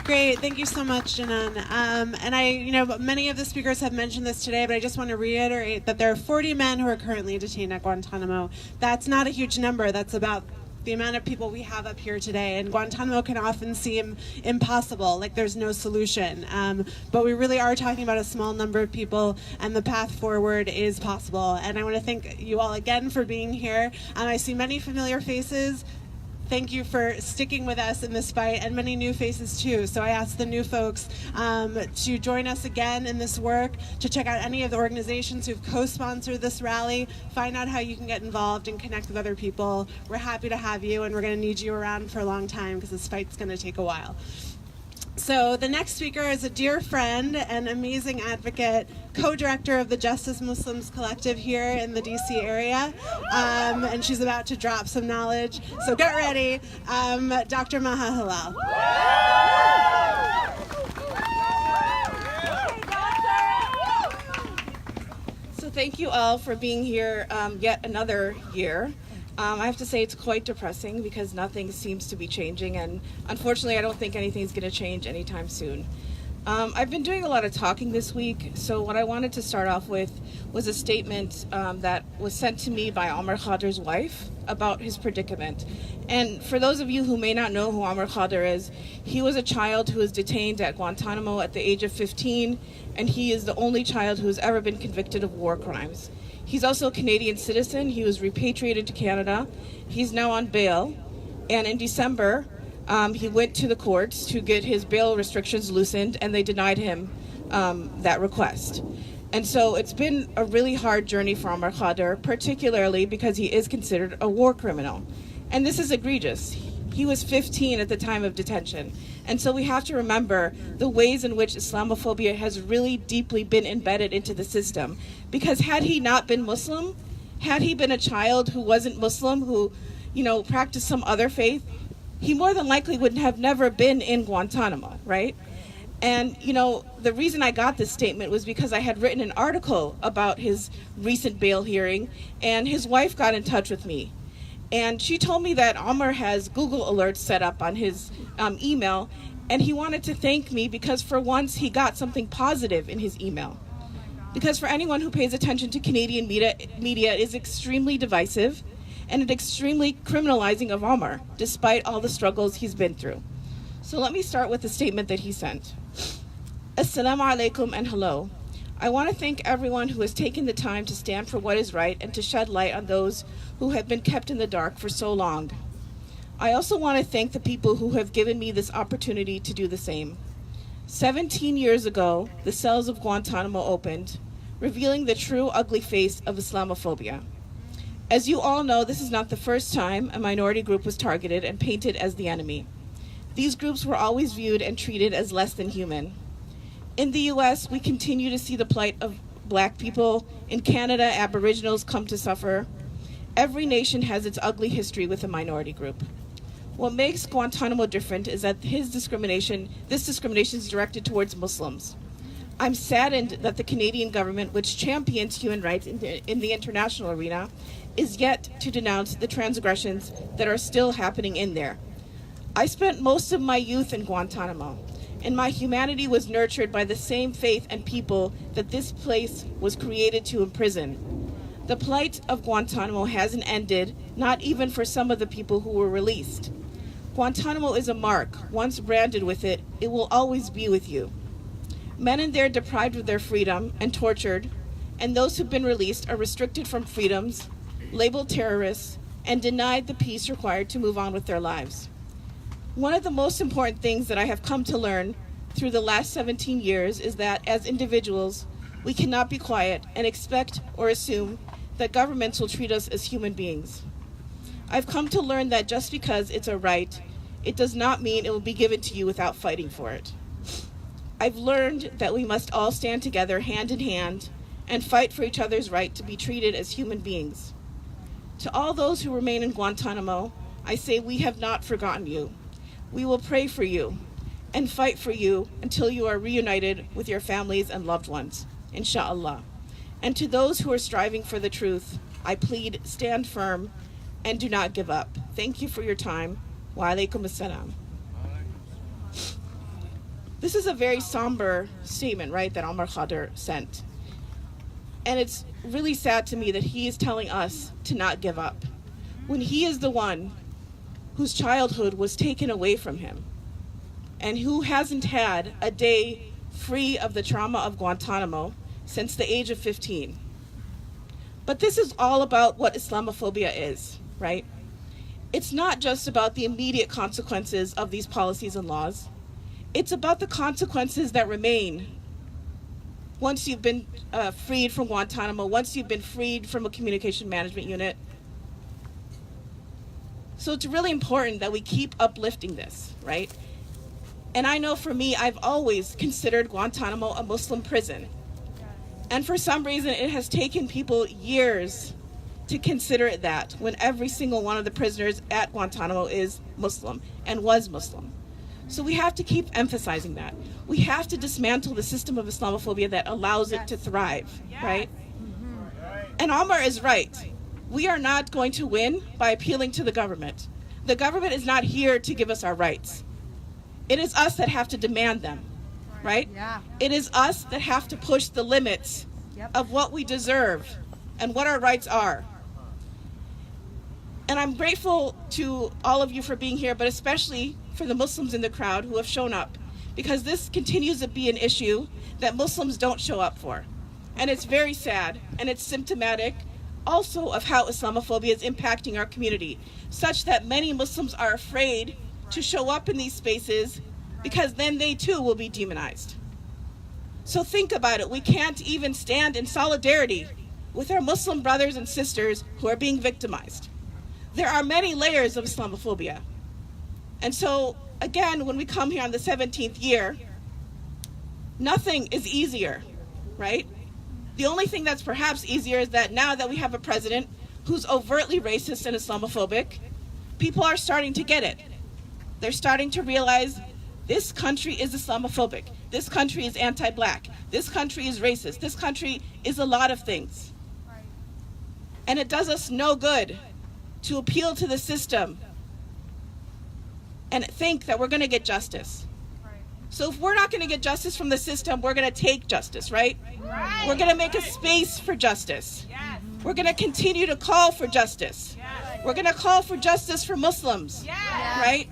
Great, thank you so much, Janan. And many of the speakers have mentioned this today, but I just want to reiterate that there are 40 men who are currently detained at Guantanamo. That's not a huge number. That's about the amount of people we have up here today. And Guantanamo can often seem impossible, like there's no solution. But we really are talking about a small number of people, and the path forward is possible. And I want to thank you all again for being here. I see many familiar faces. Thank you for sticking with us in this fight, and many new faces too. So I ask the new folks to join us again in this work, to check out any of the organizations who've co-sponsored this rally, find out how you can get involved and connect with other people. We're happy to have you, and we're going to need you around for a long time because this fight's going to take a while. So the next speaker is a dear friend and amazing advocate, co-director of the Justice Muslims Collective here in the DC area, and she's about to drop some knowledge. So get ready, Dr. Maha Halal. So thank you all for being here yet another year. I have to say it's quite depressing because nothing seems to be changing, and unfortunately I don't think anything's going to change anytime soon. I've been doing a lot of talking this week, so what I wanted to start off with was a statement that was sent to me by Omar Khader's wife about his predicament. And for those of you who may not know who Omar Khader is, he was a child who was detained at Guantanamo at the age of 15, and he is the only child who has ever been convicted of war crimes. He's also a Canadian citizen. He was repatriated to Canada. He's now on bail. And in December, he went to the courts to get his bail restrictions loosened, and they denied him that request. And so it's been a really hard journey for Omar Khader, particularly because he is considered a war criminal. And this is egregious. He was 15 at the time of detention. And so we have to remember the ways in which Islamophobia has really deeply been embedded into the system. Because had he not been Muslim, had he been a child who wasn't Muslim, who, practiced some other faith, he more than likely would have never been in Guantanamo, right? And, the reason I got this statement was because I had written an article about his recent bail hearing, and his wife got in touch with me. And she told me that Omar has Google alerts set up on his email, and he wanted to thank me because for once he got something positive in his email. Because for anyone who pays attention to Canadian media, it is extremely divisive and extremely criminalizing of Omar, despite all the struggles he's been through. So let me start with the statement that he sent. Assalamu alaikum and hello. I want to thank everyone who has taken the time to stand for what is right and to shed light on those who have been kept in the dark for so long. I also want to thank the people who have given me this opportunity to do the same. 17 years ago, the cells of Guantanamo opened, revealing the true ugly face of Islamophobia. As you all know, this is not the first time a minority group was targeted and painted as the enemy. These groups were always viewed and treated as less than human. In the US, we continue to see the plight of Black people. In Canada, Aboriginals come to suffer. Every nation has its ugly history with a minority group. What makes Guantanamo different is that this discrimination is directed towards Muslims. I'm saddened that the Canadian government, which champions human rights in the international arena, is yet to denounce the transgressions that are still happening in there. I spent most of my youth in Guantanamo, and my humanity was nurtured by the same faith and people that this place was created to imprison. The plight of Guantanamo hasn't ended, not even for some of the people who were released. Guantanamo is a mark. Once branded with it, it will always be with you. Men in there deprived of their freedom and tortured, and those who've been released are restricted from freedoms, labeled terrorists, and denied the peace required to move on with their lives. One of the most important things that I have come to learn through the last 17 years is that as individuals, we cannot be quiet and expect or assume that governments will treat us as human beings. I've come to learn that just because it's a right, it does not mean it will be given to you without fighting for it. I've learned that we must all stand together hand in hand and fight for each other's right to be treated as human beings. To all those who remain in Guantanamo, I say we have not forgotten you. We will pray for you and fight for you until you are reunited with your families and loved ones, inshallah. And to those who are striving for the truth, I plead, stand firm and do not give up. Thank you for your time. Wa alaikum assalam. This is a very somber statement, right, that Omar Khader sent. And it's really sad to me that he is telling us to not give up, when he is the one whose childhood was taken away from him and who hasn't had a day free of the trauma of Guantanamo since the age of 15. But this is all about what Islamophobia is, right? It's not just about the immediate consequences of these policies and laws. It's about the consequences that remain once you've been freed from Guantanamo, once you've been freed from a communication management unit. So it's really important that we keep uplifting this, right? And I know for me, I've always considered Guantanamo a Muslim prison. And for some reason, it has taken people years to consider it that, when every single one of the prisoners at Guantanamo is Muslim and was Muslim. So we have to keep emphasizing that. We have to dismantle the system of Islamophobia that allows it to thrive, right? And Omar is right. We are not going to win by appealing to the government. The government is not here to give us our rights. It is us that have to demand them, right? It is us that have to push the limits of what we deserve and what our rights are. And I'm grateful to all of you for being here, but especially for the Muslims in the crowd who have shown up, because this continues to be an issue that Muslims don't show up for. And it's very sad, and it's symptomatic also of how Islamophobia is impacting our community, such that many Muslims are afraid to show up in these spaces because then they too will be demonized. So think about it. We can't even stand in solidarity with our Muslim brothers and sisters who are being victimized. There are many layers of Islamophobia. And so, again, when we come here on the 17th year, nothing is easier, right? The only thing that's perhaps easier is that now that we have a president who's overtly racist and Islamophobic, people are starting to get it. They're starting to realize this country is Islamophobic. This country is anti-black. This country is racist. This country is a lot of things. And it does us no good to appeal to the system and think that we're going to get justice. So if we're not going to get justice from the system, we're going to take justice, right? We're going to make a space for justice. We're going to continue to call for justice. We're going to call for justice for Muslims, right?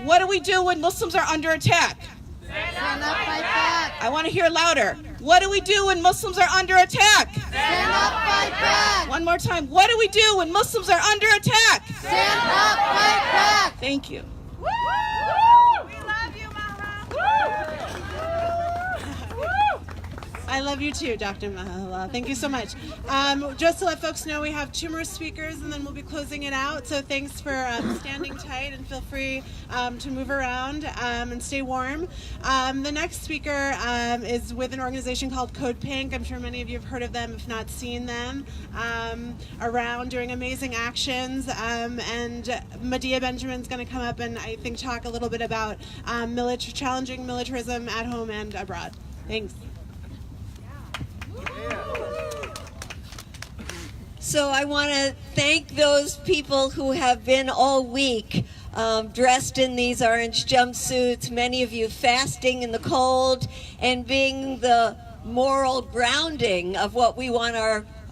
What do we do when Muslims are under attack? Stand up, fight back. I want to hear louder. What do we do when Muslims are under attack? Stand up, fight back. One more time. What do we do when Muslims are under attack? Stand up, fight back. Thank you. Woo! We love you, Mama. I love you too, Dr. Mahala. Thank you so much. Just to let folks know, we have 2 more speakers and then we'll be closing it out. So thanks for standing tight and feel free to move around and stay warm. The next speaker is with an organization called Code Pink. I'm sure many of you have heard of them, if not seen them, around doing amazing actions. And Medea Benjamin's going to come up and I think talk a little bit about challenging militarism at home and abroad. Thanks. So I want to thank those people who have been all week dressed in these orange jumpsuits, many of you fasting in the cold, and being the moral grounding of what we want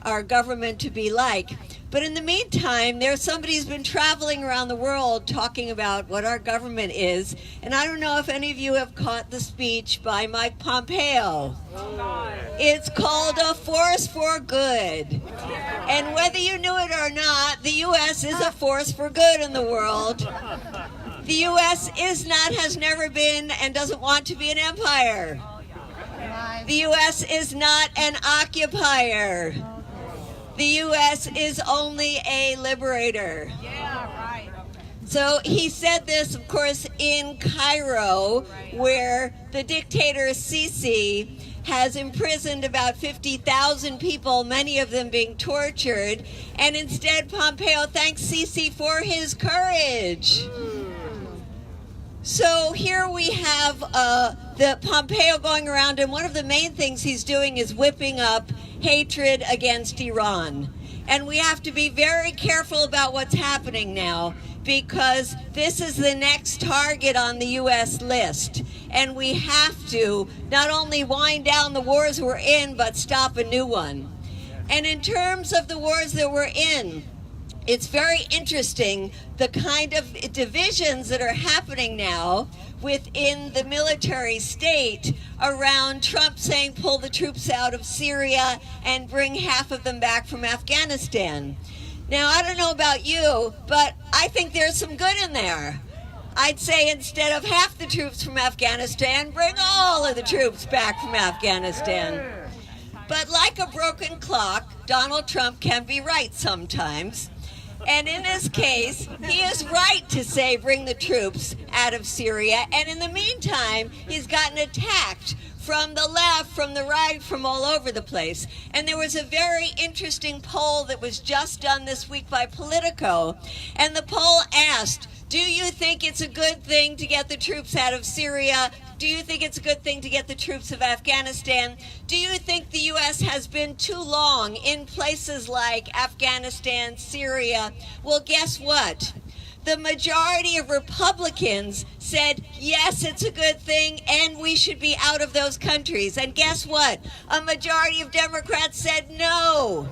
our government to be like. But in the meantime, there's somebody who's been traveling around the world talking about what our government is. And I don't know if any of you have caught the speech by Mike Pompeo. It's called A Force for Good. And whether you knew it or not, the U.S. is a force for good in the world. The U.S. is not, has never been, and doesn't want to be an empire. The U.S. is not an occupier. The U.S. is only a liberator. So he said this, of course, in Cairo, where the dictator Sisi has imprisoned about 50,000 people, many of them being tortured. And instead, Pompeo thanks Sisi for his courage. So here we have the Pompeo going around, and one of the main things he's doing is whipping up hatred against Iran. And we have to be very careful about what's happening now, because this is the next target on the U.S. list. And we have to not only wind down the wars we're in, but stop a new one. And in terms of the wars that we're in, it's very interesting the kind of divisions that are happening now within the military state around Trump saying pull the troops out of Syria and bring half of them back from Afghanistan. Now, I don't know about you, but I think there's some good in there. I'd say instead of half the troops from Afghanistan, bring all of the troops back from Afghanistan. But like a broken clock, Donald Trump can be right sometimes. And in this case, he is right to say bring the troops out of Syria. And in the meantime, he's gotten attacked from the left, from the right, from all over the place. And there was a very interesting poll that was just done this week by Politico. And the poll asked, do you think it's a good thing to get the troops out of Syria? Do you think it's a good thing to get the troops of Afghanistan? Do you think the U.S. has been too long in places like Afghanistan, Syria? Well, guess what? The majority of Republicans said, yes, it's a good thing, and we should be out of those countries. And guess what? A majority of Democrats said no.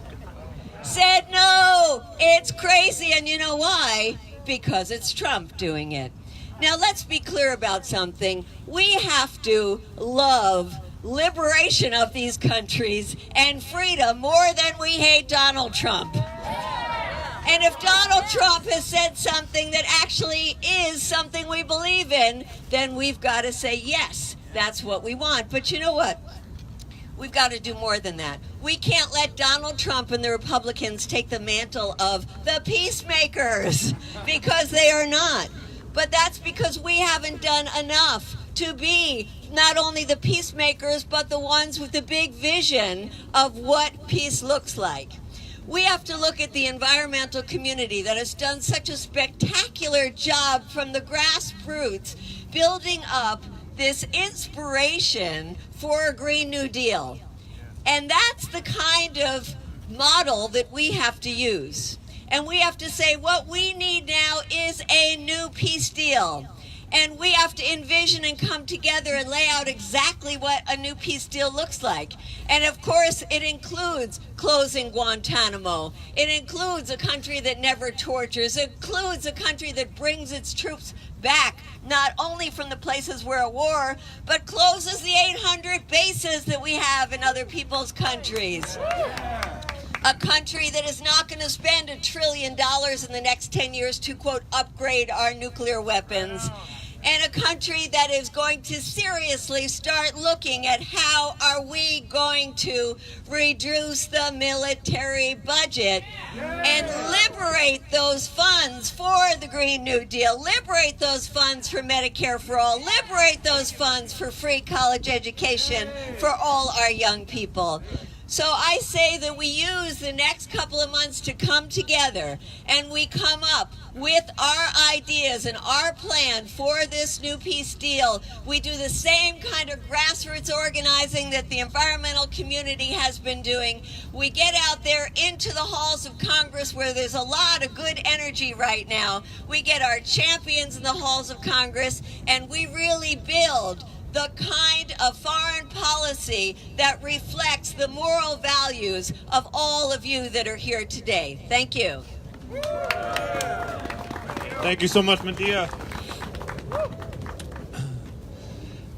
Said no, it's crazy, and you know why? Because it's Trump doing it. Now, let's be clear about something. We have to love liberation of these countries and freedom more than we hate Donald Trump. And if Donald Trump has said something that actually is something we believe in, then we've got to say, yes, that's what we want. But you know what? We've got to do more than that. We can't let Donald Trump and the Republicans take the mantle of the peacemakers, because they are not. But that's because we haven't done enough to be not only the peacemakers, but the ones with the big vision of what peace looks like. We have to look at the environmental community that has done such a spectacular job from the grassroots, building up this inspiration for a Green New Deal. And that's the kind of model that we have to use. And we have to say what we need now is a new peace deal. And we have to envision and come together and lay out exactly what a new peace deal looks like. And of course, it includes closing Guantanamo. It includes a country that never tortures. It includes a country that brings its troops back, not only from the places where a war, but closes the 800 bases that we have in other people's countries. A country that is not going to spend $1 trillion in the next 10 years to, quote, upgrade our nuclear weapons. And a country that is going to seriously start looking at how are we going to reduce the military budget and liberate those funds for the Green New Deal, liberate those funds for Medicare for all, liberate those funds for free college education for all our young people. So I say that we use the next couple of months to come together and we come up with our ideas and our plan for this new peace deal. We do the same kind of grassroots organizing that the environmental community has been doing. We get out there into the halls of Congress where there's a lot of good energy right now. We get our champions in the halls of Congress and we really build the kind of foreign policy that reflects the moral values of all of you that are here today. Thank you. Thank you so much, Medea.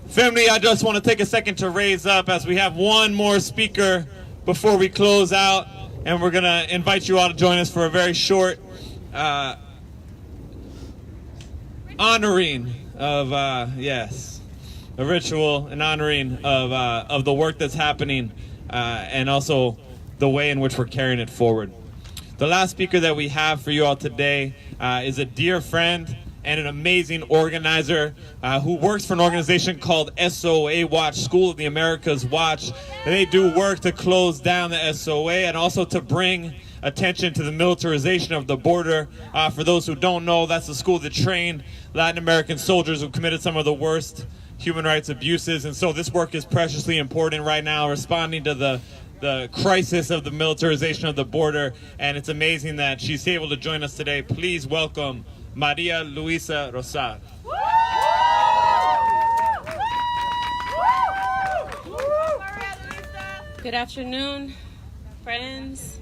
Family, I just want to take a second to raise up as we have one more speaker before we close out, and we're going to invite you all to join us for a very short honoring of, a ritual and honoring of the work that's happening and also the way in which we're carrying it forward. The last speaker that we have for you all today is a dear friend and an amazing organizer who works for an organization called SOA Watch, School of the Americas Watch. And they do work to close down the SOA and also to bring attention to the militarization of the border. For those who don't know, that's the school that trained Latin American soldiers who committed some of the worst human rights abuses. And so this work is preciously important right now, responding to the crisis of the militarization of the border. And it's amazing that she's able to join us today. Please welcome Maria Luisa Rosar. Good afternoon, friends.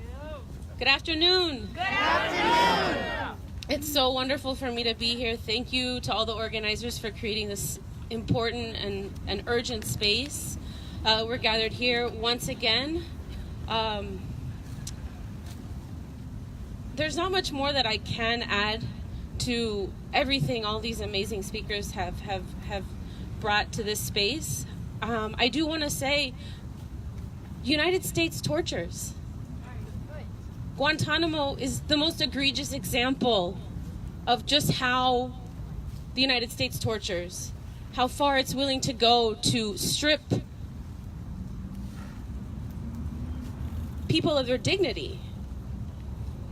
Good afternoon. Good afternoon. It's so wonderful for me to be here. Thank you to all the organizers for creating this important and urgent space. We're gathered here once again. There's not much more that I can add to everything all these amazing speakers have brought to this space. I do want to say, United States tortures. Guantanamo is the most egregious example of just how the United States tortures, how far it's willing to go to strip people of their dignity.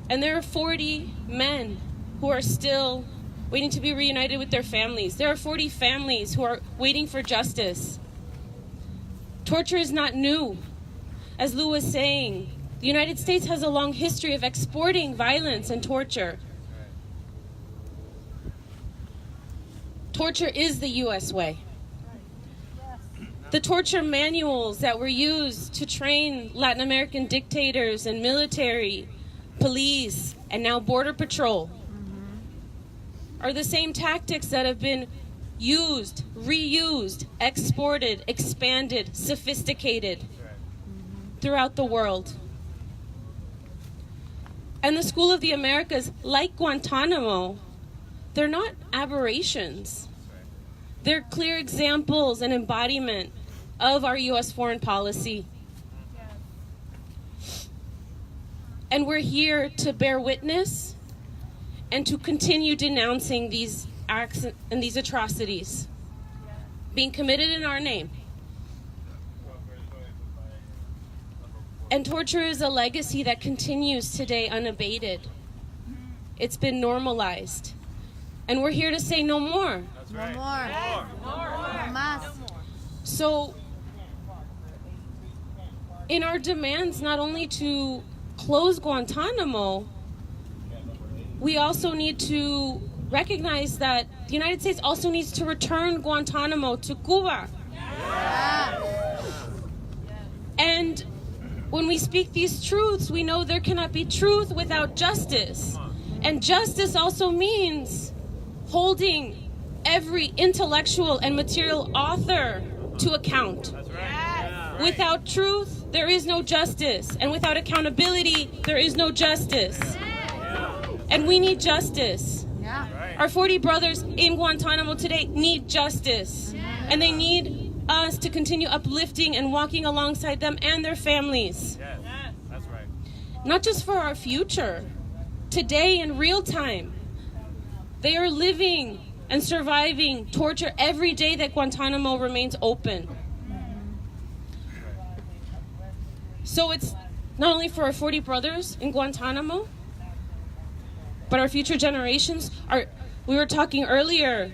And there are 40 men who are still waiting to be reunited with their families. There are 40 families who are waiting for justice. Torture is not new. As Lou was saying, the United States has a long history of exporting violence and torture. Torture is the U.S. way. The torture manuals that were used to train Latin American dictators and military, police, and now Border Patrol are the same tactics that have been used, reused, exported, expanded, sophisticated throughout the world. And the School of the Americas, like Guantanamo, they're not aberrations. They're clear examples and embodiment of our U.S. foreign policy. And we're here to bear witness and to continue denouncing these acts and these atrocities being committed in our name. And torture is a legacy that continues today unabated. It's been normalized. And we're here to say no more. That's right. No more. No more. So, in our demands not only to close Guantanamo, we also need to recognize that the United States also needs to return Guantanamo to Cuba. Yeah. And when we speak these truths, we know there cannot be truth without justice. And justice also means holding every intellectual and material author to account. That's right. Yeah. Without truth, there is no justice. And without accountability, there is no justice. Yeah. And we need justice. Yeah. Right. Our 40 brothers in Guantanamo today need justice. Yeah. And they need us to continue uplifting and walking alongside them and their families. Yes. That's right. Not just for our future, today in real time. They are living and surviving torture every day that Guantanamo remains open. So it's not only for our 40 brothers in Guantanamo, but our future generations. We were talking earlier,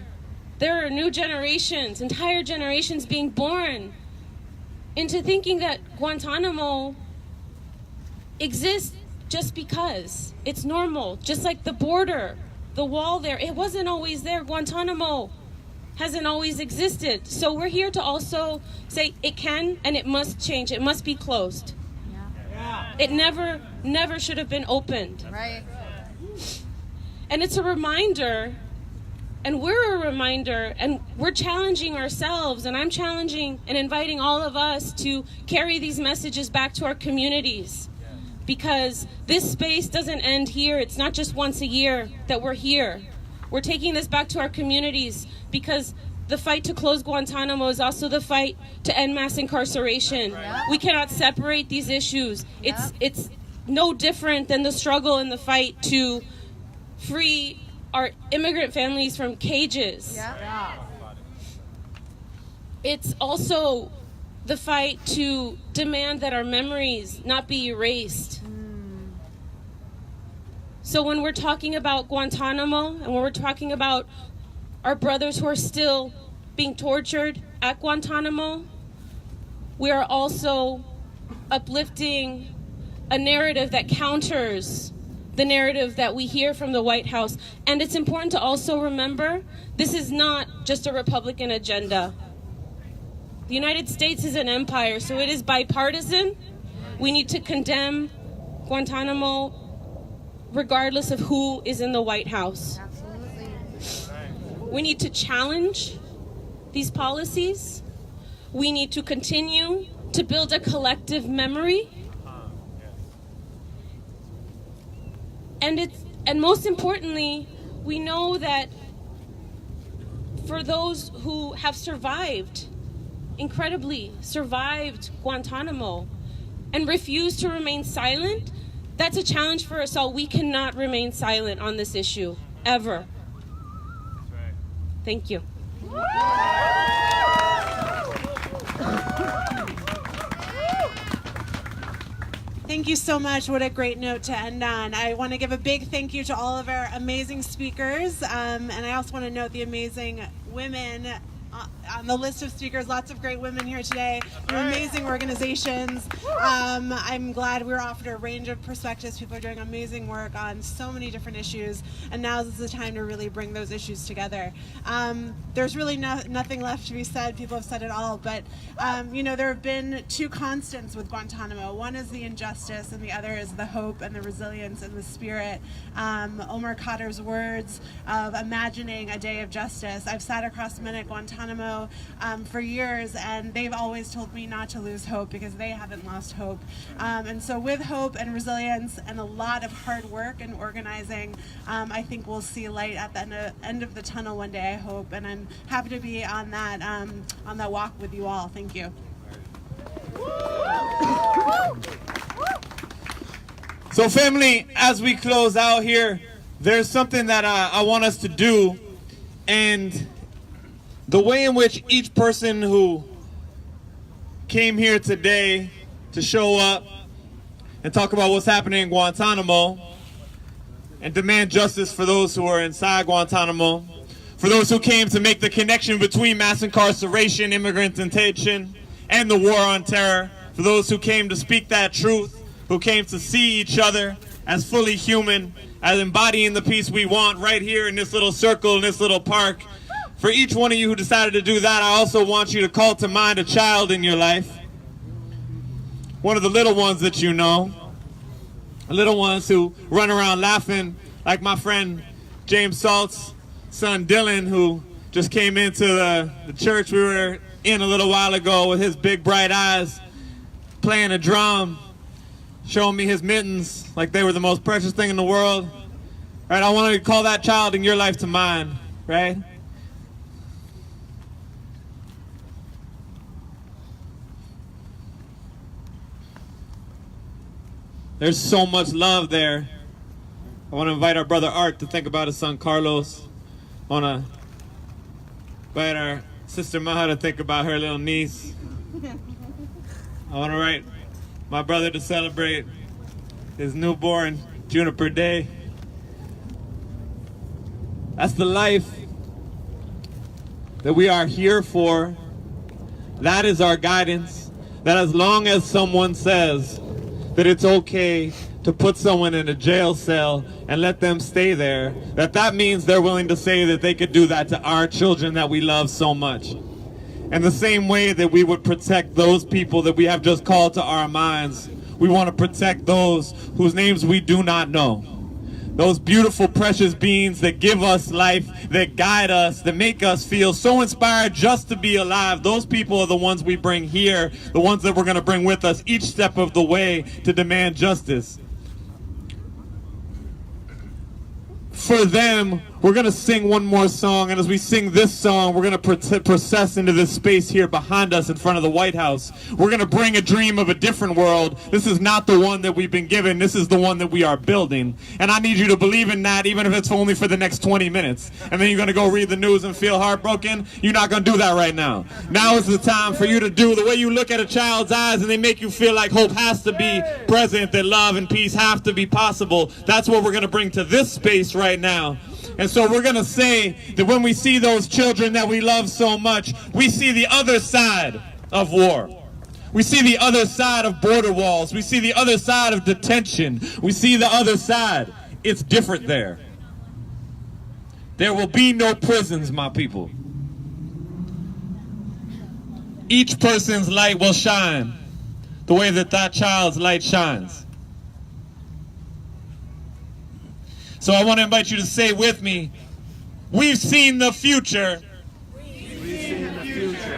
there are new generations, entire generations being born into thinking that Guantanamo exists just because. It's normal, just like the border, the wall there. It wasn't always there. Guantanamo hasn't always existed. So we're here to also say it can and it must change. It must be closed. Yeah. It never should have been opened. Right. And it's a reminder, and we're a reminder, and we're challenging ourselves, and I'm challenging and inviting all of us to carry these messages back to our communities. Because this space doesn't end here. It's not just once a year that we're here. We're taking this back to our communities because the fight to close Guantanamo is also the fight to end mass incarceration. Yep. We cannot separate these issues. Yep. It's no different than the struggle and the fight to free our immigrant families from cages. Yep. It's also the fight to demand that our memories not be erased. So when we're talking about Guantanamo and when we're talking about our brothers who are still being tortured at Guantanamo, we are also uplifting a narrative that counters the narrative that we hear from the White House. And it's important to also remember, this is not just a Republican agenda. The United States is an empire, so it is bipartisan. We need to condemn Guantanamo regardless of who is in the White House. Absolutely. We need to challenge these policies. We need to continue to build a collective memory. And most importantly, we know that for those who have survived Guantanamo and refuse to remain silent, that's a challenge for us all. We cannot remain silent on this issue, ever. Thank you. Thank you so much. What a great note to end on. I want to give a big thank you to all of our amazing speakers. And I also want to note the amazing women on the list of speakers. Lots of great women here today from amazing organizations. I'm glad we were offered a range of perspectives. People are doing amazing work on so many different issues, and now is the time to really bring those issues together. There's really nothing left to be said. People have said it all, but there have been two constants with Guantanamo. One is the injustice, and the other is the hope and the resilience and the spirit. Omar Khadr's words of imagining a day of justice. I've sat across men at Guantanamo for years, and they've always told me not to lose hope because they haven't lost hope. And so with hope and resilience and a lot of hard work and organizing, I think we'll see light at the end of the tunnel one day, I hope. And I'm happy to be on that walk with you all. Thank you. So family, as we close out here, there's something that I want us to do, and the way in which each person who came here today to show up and talk about what's happening in Guantanamo and demand justice for those who are inside Guantanamo, for those who came to make the connection between mass incarceration, immigrant detention, and the war on terror, for those who came to speak that truth, who came to see each other as fully human, as embodying the peace we want right here in this little circle, in this little park. For each one of you who decided to do that, I also want you to call to mind a child in your life. One of the little ones that you know. The little ones who run around laughing, like my friend James Salt's son Dylan, who just came into the church we were in a little while ago with his big bright eyes, playing a drum, showing me his mittens like they were the most precious thing in the world. Right, I wanted to call that child in your life to mind, right? There's so much love there. I want to invite our brother Art to think about his son Carlos. I want to invite our sister Maha to think about her little niece. I want to my brother to celebrate his newborn Juniper Day. That's the life that we are here for. That is our guidance. That as long as someone says that it's okay to put someone in a jail cell and let them stay there, that means they're willing to say that they could do that to our children that we love so much. And the same way that we would protect those people that we have just called to our minds, we want to protect those whose names we do not know. Those beautiful, precious beings that give us life, that guide us, that make us feel so inspired just to be alive. Those people are the ones we bring here, the ones that we're going to bring with us each step of the way to demand justice. For them, we're going to sing one more song, and as we sing this song, we're going to process into this space here behind us in front of the White House. We're going to bring a dream of a different world. This is not the one that we've been given. This is the one that we are building. And I need you to believe in that, even if it's only for the next 20 minutes. And then you're going to go read the news and feel heartbroken. You're not going to do that right now. Now is the time for you to do the way you look at a child's eyes and they make you feel like hope has to be present, that love and peace have to be possible. That's what we're going to bring to this space right now. And so we're going to say that when we see those children that we love so much, we see the other side of war. We see the other side of border walls. We see the other side of detention. We see the other side. It's different there. There will be no prisons, my people. Each person's light will shine the way that that child's light shines. So I want to invite you to say with me, we've seen the future.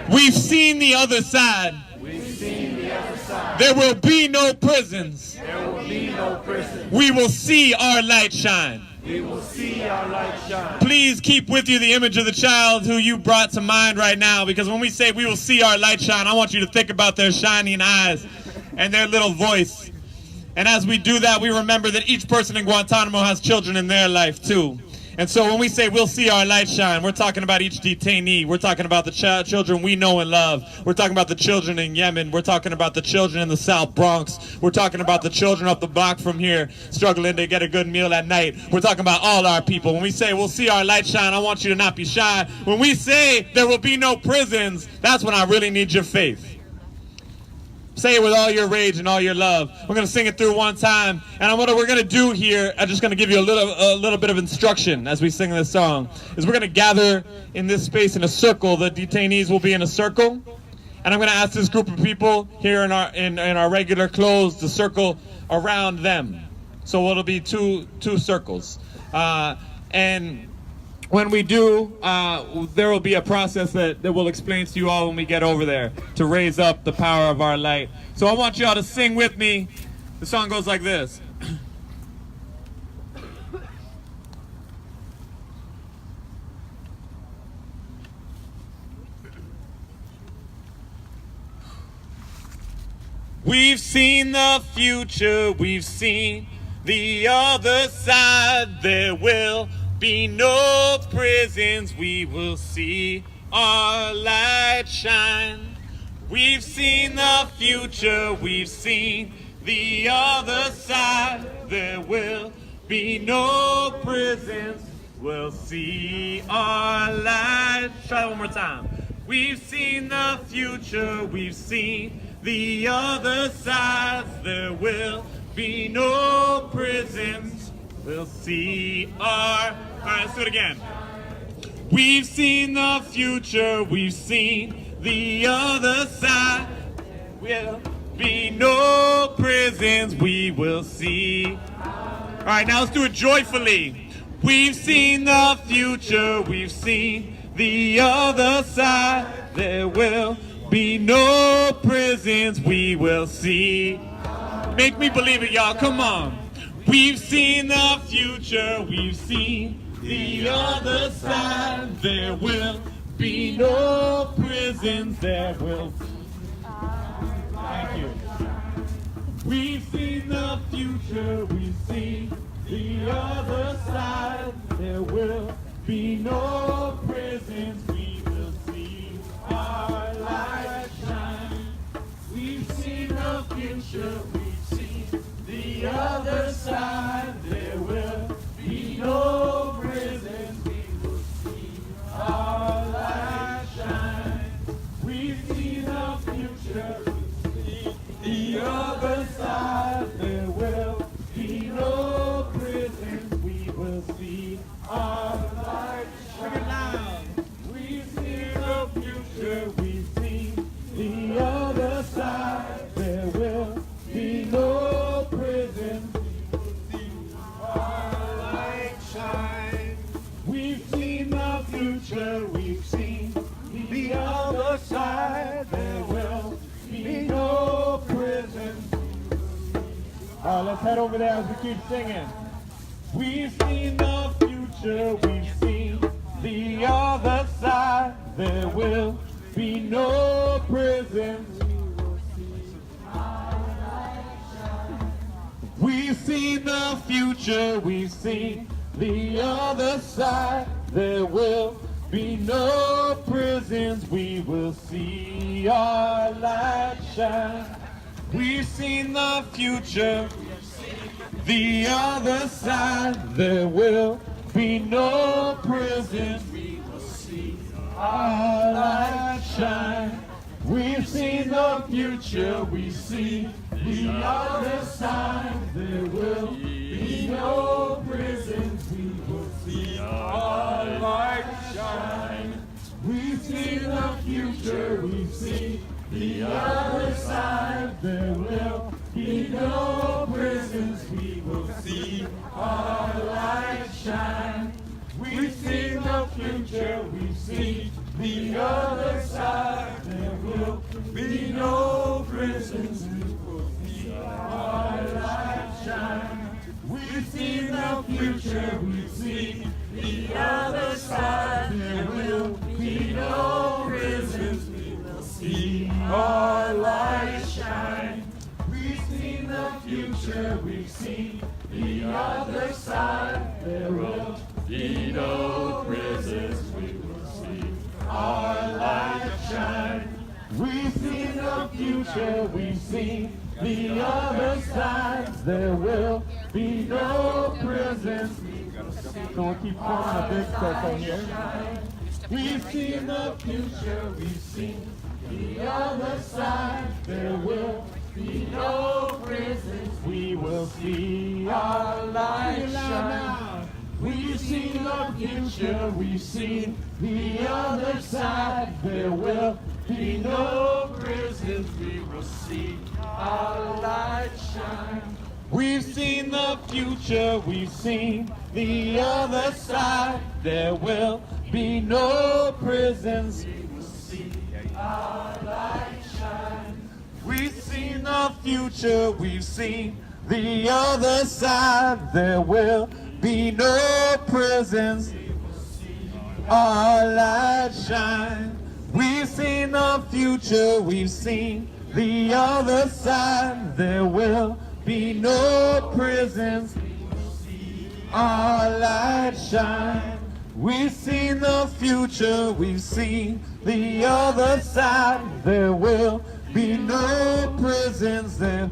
We've seen the other side. There will be no prisons. We will see our light shine. Please keep with you the image of the child who you brought to mind right now, because when we say we will see our light shine, I want you to think about their shining eyes and their little voice. And as we do that, we remember that each person in Guantanamo has children in their life too. And so when we say we'll see our light shine, we're talking about each detainee. We're talking about the children we know and love. We're talking about the children in Yemen. We're talking about the children in the South Bronx. We're talking about the children up the block from here struggling to get a good meal at night. We're talking about all our people. When we say we'll see our light shine, I want you to not be shy. When we say there will be no prisons, that's when I really need your faith. Say it with all your rage and all your love. We're going to sing it through one time. And what we're going to do here, I'm just going to give you a little bit of instruction as we sing this song, is we're going to gather in this space in a circle. The detainees will be in a circle. And I'm going to ask this group of people here in our regular clothes to circle around them. So it'll be two circles. And when we do, there will be a process that we'll explain to you all when we get over there to raise up the power of our light. So I want you all to sing with me. The song goes like this. We've seen the future, we've seen the other side. There will be no prisons, we will see our light shine. We've seen the future, we've seen the other side. There will be no prisons, we'll see our light. Try it one more time. We've seen the future, we've seen the other side. There will be no prisons, we'll see our... All right, let's do it again. We've seen the future, we've seen the other side. Will be no prisons, we will see. All right, now let's do it joyfully. We've seen the future, we've seen the other side. There will be no prisons, we will see. Make me believe it, y'all, come on. We've seen the future, we've seen the other side. There will be no prisons, there will... Thank you. We've seen the future, we've seen the other side. There will be no prisons, we will see our light shine. We've seen the future. the other side there will be no prison. We will see our light shine. We see the future. The other side there will be no prison. We will see our light shine. We see the future. We see the other side there will be no prison. Our light shine. We've seen the future. We've seen the other side there will be no prison. All right, let's head over there as we keep singing. We've seen the future, we've seen the other side. There will be no prison. We've seen the future, we've seen the other side. There will be no prisons. We will see our light shine. We've seen the future, the other side. There will be no prisons. We will see our light shine. We've seen the future, we see the other side. There will be no prisons. We will see our light shine. We've seen the future, we see the other side. There will be no prisons. We will see our light shine. We've seen the future, we've seen the other side. There will be no prisons. We will see our light shine. We've seen the future, we've seen the other side. There will be no prisons. We will see our light shine. We've seen the future, we've seen the other side. There will be no prisons. We will see our light shine. We've seen the future, we've seen the other side. There will be no prisons. So we'll keep forming a big circle here. We've seen the future, we've seen the other side. There will be no prisons. We will see our light shine. We've seen the future, we've seen the other side. There will be no prisons. We will see our light shine. We've seen the future, we've seen the other side. There will be no prisons. We will see our light shine. We've seen the future, we've seen the other side. There will be no prisons. We will see our light shine. We've seen the future, we've seen the other side. There will be no prisons. We will see our light shine. We've seen the future, we've seen the other side. There will be no prisons. There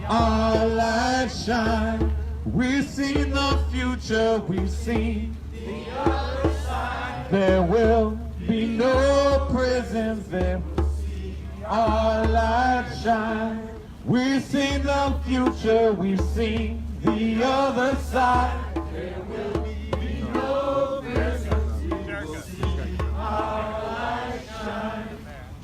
our light shine. We've seen the future, we've seen the other side. There will be no prisons. There our light shine. We've seen the future, we've seen the other side. There will be no prisons. We will see our light shine.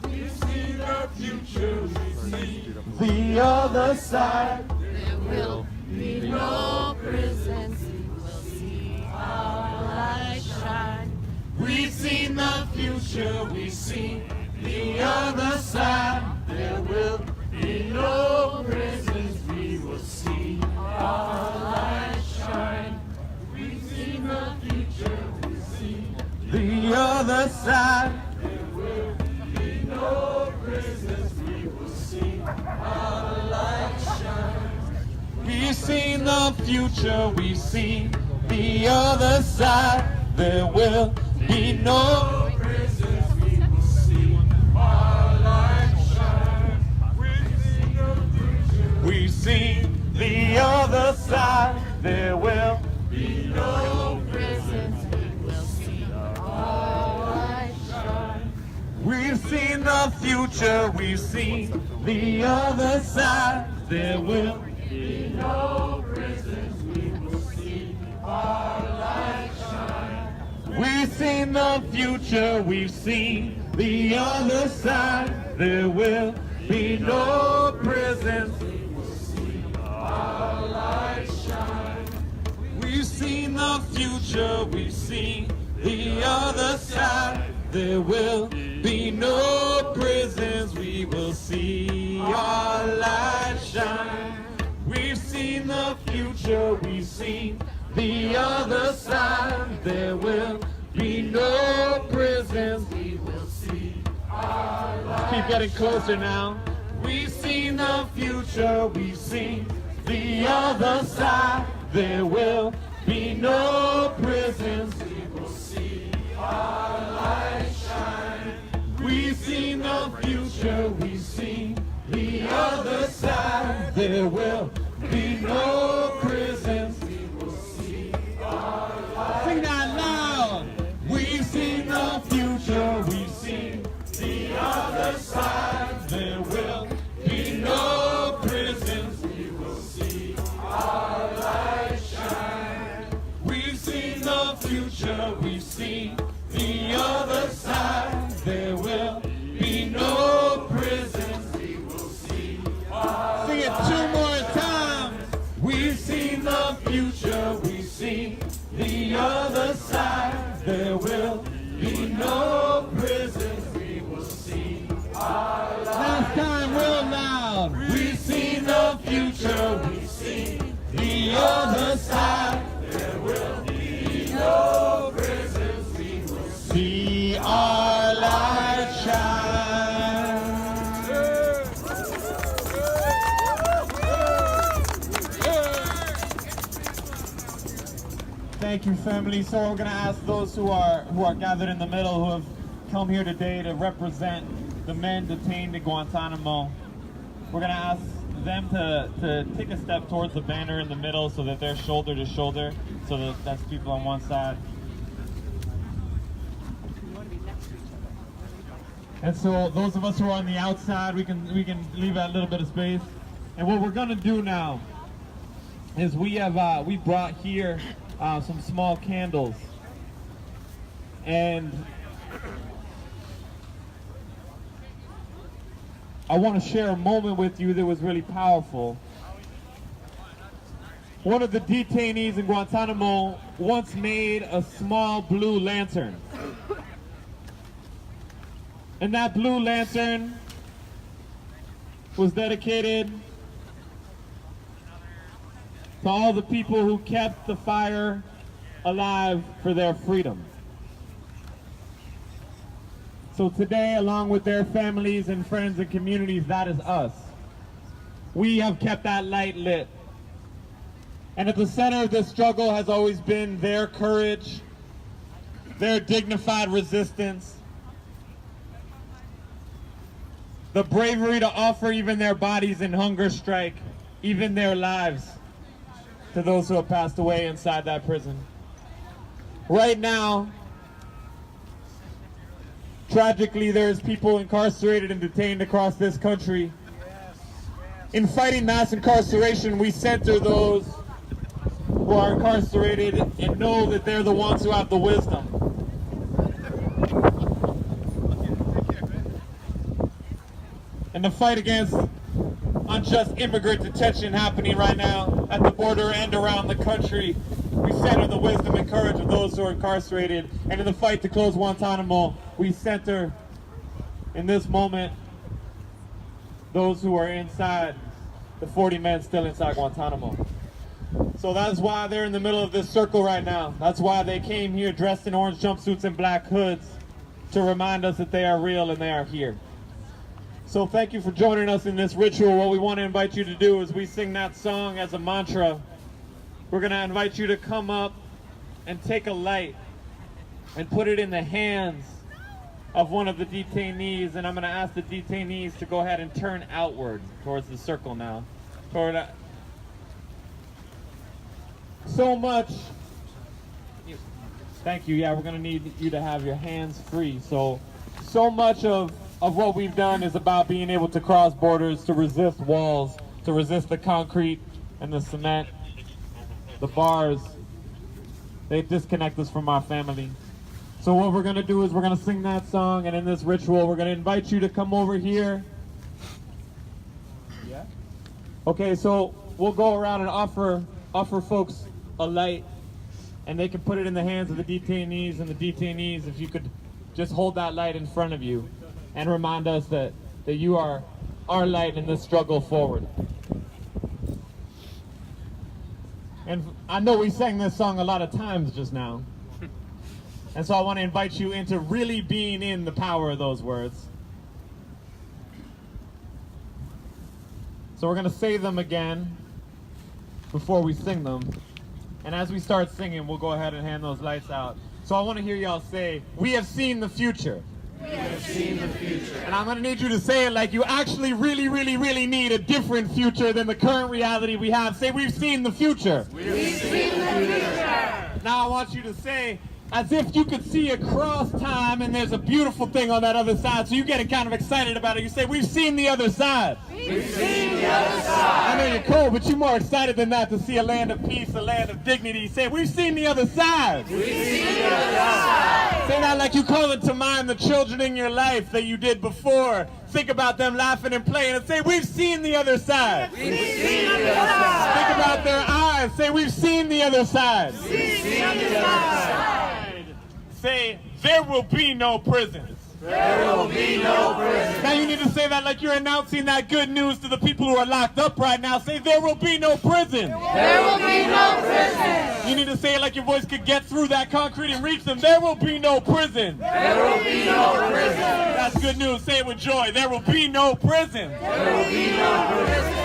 We've seen the future, we've seen the other side. There will be no prisons. We will see our light shine. We've seen the future, we've seen the other side. There will be no prisons. We will see our light shine. We've seen the future, we've seen the other side. There will be no prisons. We will see our light shine. We've seen the future, we've seen the other side. There will be no prisons. We will see our light shine. We've seen the future, we've seen the We've seen the future, we've seen the other side. There will be no prisons, we will see our light shine. We've seen the future, we've seen the other side. There will be no prisons, we will see our light shine. We've seen the future, we've seen the other side. There will be no prisons, we will see our light shine. We've seen the future, we've seen the other side. There will be no prisons, we will see our light. Keep getting closer now. We've seen the future, we've seen the other side. There will be no prisons, we will see our light shine. We've seen the future, we've seen the other side. There will be no prisons, we will see our light. Sing that loud! We've seen the future, we've seen the other side. There will be no prisons, we will see our light shine. We've seen the future, we've seen the other side. There will be no prisons, we will see our light. Sing it two more times. We've seen the future, we've seen the other side. There will be no prisons, we will see our light. Last time, real loud. We've seen the future, we've seen the other side. There will be no prisons, we will see our light shine. Thank you, family. So we're going to ask those who are gathered in the middle, who have come here today to represent the men detained in Guantanamo. We're going to ask them to take a step towards the banner in the middle so that they're shoulder to shoulder, so that that's people on one side. And so those of us who are on the outside, we can leave that little bit of space. And what we're going to do now is we brought here some small candles, and I want to share a moment with you that was really powerful. One of the detainees in Guantanamo once made a small blue lantern. And that blue lantern was dedicated to all the people who kept the fire alive for their freedom. So today, along with their families and friends and communities, that is us. We have kept that light lit. And at the center of this struggle has always been their courage, their dignified resistance, the bravery to offer even their bodies in hunger strike, even their lives, to those who have passed away inside that prison. Right now, tragically, there's people incarcerated and detained across this country. In fighting mass incarceration, we center those who are incarcerated and know that they're the ones who have the wisdom. And the fight against unjust immigrant detention happening right now at the border and around the country, we center the wisdom and courage of those who are incarcerated. And in the fight to close Guantanamo, we center, in this moment, those who are inside, the 40 men still inside Guantanamo. So that's why they're in the middle of this circle right now. That's why they came here dressed in orange jumpsuits and black hoods, to remind us that they are real and they are here. So thank you for joining us in this ritual. What we want to invite you to do is we sing that song as a mantra. We're going to invite you to come up and take a light and put it in the hands of one of the detainees. And I'm going to ask the detainees to go ahead and turn outward towards the circle now. So much. Thank you. Yeah, we're going to need you to have your hands free. So much of of what we've done is about being able to cross borders, to resist walls, to resist the concrete and the cement, the bars. They disconnect us from our family. So what we're gonna do is we're gonna sing that song, and in this ritual, we're gonna invite you to come over here. Yeah. Okay, so we'll go around and offer folks a light, and they can put it in the hands of the detainees, and the detainees, if you could just hold that light in front of you and remind us that you are our light in this struggle forward. And I know we sang this song a lot of times just now. And so I want to invite you into really being in the power of those words. So we're going to say them again before we sing them. And as we start singing, we'll go ahead and hand those lights out. So I want to hear y'all say, "We have seen the future." We have seen the future. And I'm going to need you to say it like you actually really, really, really need a different future than the current reality we have. Say, "We've seen the future." We've seen the future. Now I want you to say, as if you could see across time and there's a beautiful thing on that other side, so you get kind of excited about it. You say, "We've seen the other side." We've seen the other side. I know you're cold, but you're more excited than that to see a land of peace, a land of dignity. You say, "We've seen the other side." We've seen the other side. Say that like you call it to mind the children in your life that you did before. Think about them laughing and playing and say, "We've seen the other side." We've seen the other side. Think about their eyes. Say, "We've seen the other side." We've seen the other side. Say, "There will be no prisons." There will be no prisons. Now you need to say that like you're announcing that good news to the people who are locked up right now. Say, "There will be no prison." There will be no prisons. You need to say it like your voice could get through that concrete and reach them. "There will be no prison." There will be no prisons. That's good news. Say it with joy. There will be no prison. There will be no prisons.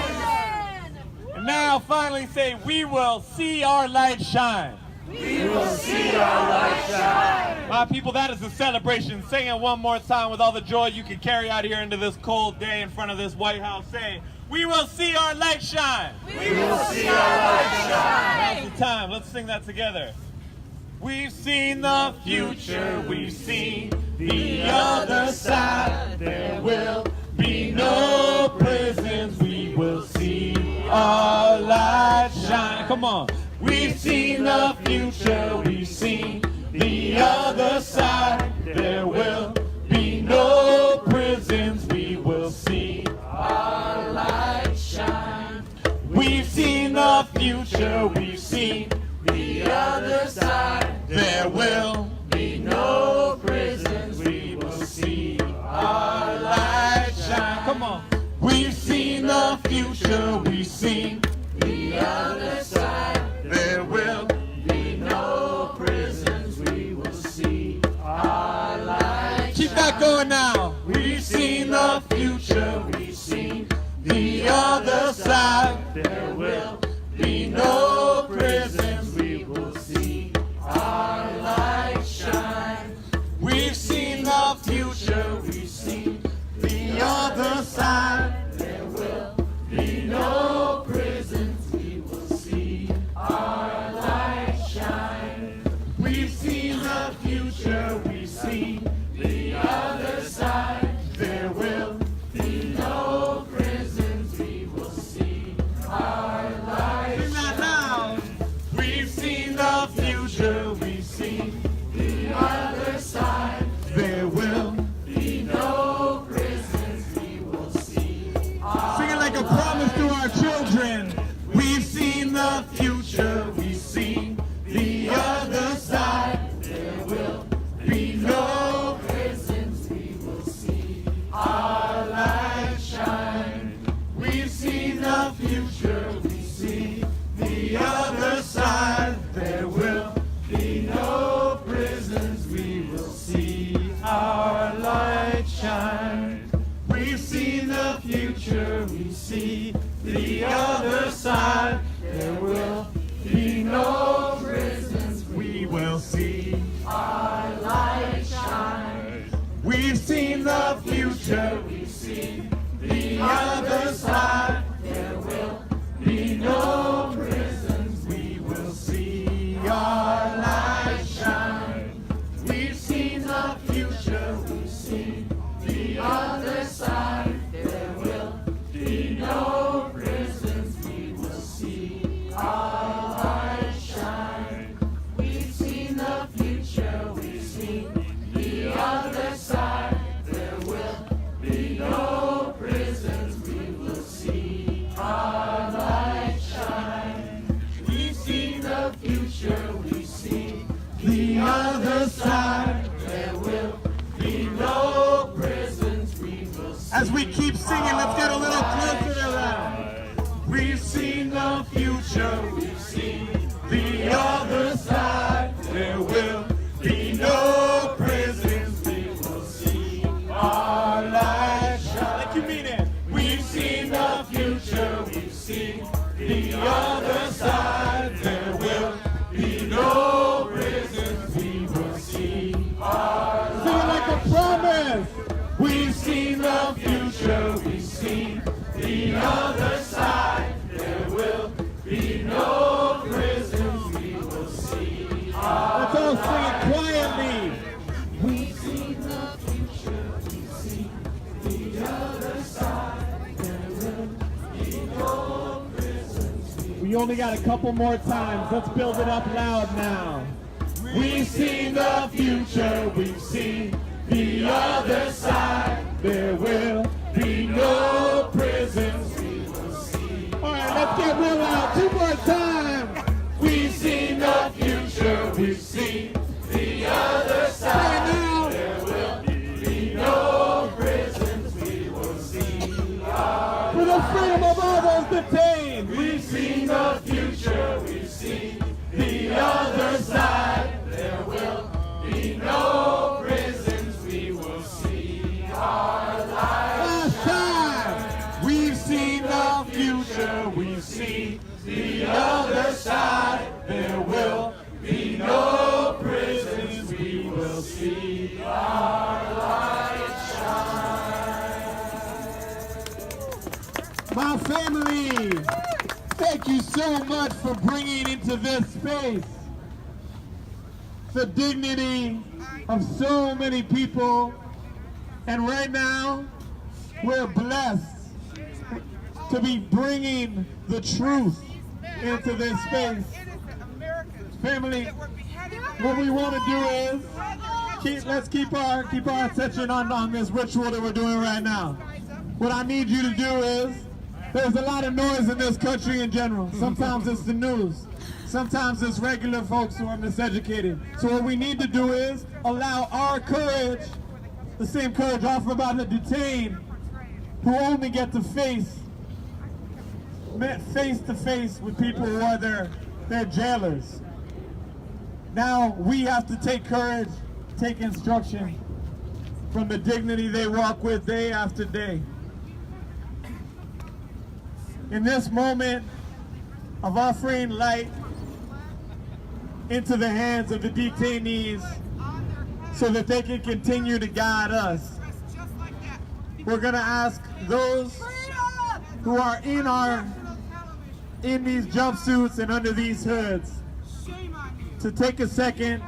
And now finally say, "We will see our light shine." We will see our light shine. My people, that is a celebration. Sing it one more time with all the joy you can carry out here into this cold day in front of this White House. Say, "We will see our light shine." We will see our light shine. Now's the time. Let's sing that together. We've seen the future. We've seen the other side. There will be no prisons. We will see our light shine. Come on. We've seen the future, we've seen the other side. There will be no prisons, we will see our light shine. We've seen the future, we've seen the other side. There will be no prisons, we will see our light shine. Come on. We've seen the future, we've seen the other side. There will be no prisons, we will see our light. Keep that going now. We've seen the future, we've seen the other side. There will be no prisons, we will see our light shine. We've seen the future, we've seen the other side. There will be no prisons, we will see our light shine. We've seen the future, we've seen the other side. There will be no prisons, we will see our light shine. Sing that now. We've seen the future, we've seen the other side. There will be no prisons, we will see our Sing it like a promise to our children. We've seen the future, we've seen the other side. There will be no prisons, we will see our light shine. We've seen the future, we've seen the other side. There will be no prisons, we will see our light shine. We've seen the future, we see the other side. There will be no prisons, we will see our light shine. We've seen the future, we've seen the other side. There will be no prisons, we will see our light shine. We've seen the future, we've seen the other As we keep singing, let's get a little closer to that. We've seen the future, we've seen the other side. There will be no prisons, we will see our light shine. Like you mean it. We've seen the future, we've seen the other side. There will be no prisons, we will see our light. Sing it like a promise. We've seen the future, we've seen the other side. There will be no prisons, we will see our light. Let's all sing it quietly. We've seen the future, we've seen the other side. There will be no prisons. We only got a couple more times. Let's build it up loud now. We've seen the future, we've seen the other side. There will be no prisons, we will see. All right, let's get real loud. Two more times. We've seen the future, we've seen the other side. There will be no prisons, we will see. For the freedom of all those detained. We've seen the future, we've seen the other side. There will be no prisons, we will see our light. Last time. We've seen the future, we've seen the other side. There will be no prisons, we will see our light shine. My family, thank you so much for bringing into this space the dignity of so many people. And right now, we're blessed to be bringing the truth into this space. Family, what we want to do is let's keep our attention on this ritual that we're doing right now. What I need you to do is, there's a lot of noise in this country in general. Sometimes it's the news. Sometimes it's regular folks who are miseducated. So what we need to do is allow our courage, the same courage offered by the detained, who only get to face to face with people who are their jailers. Now we have to take courage, take instruction from the dignity they walk with day after day. In this moment of offering light into the hands of the detainees so that they can continue to guide us, we're going to ask those who are in these jumpsuits and under these hoods to take a second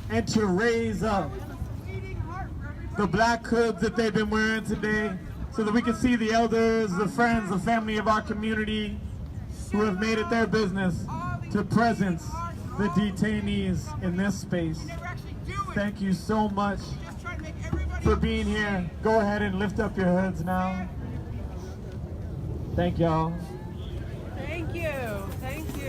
and to raise up the black hoods that they've been wearing today, so that we can see the elders, the friends, the family of our community who have made it their business to presence the detainees in this space. Thank you so much for being here. Go ahead and lift up your hoods now. Thank y'all. Thank you. Thank you.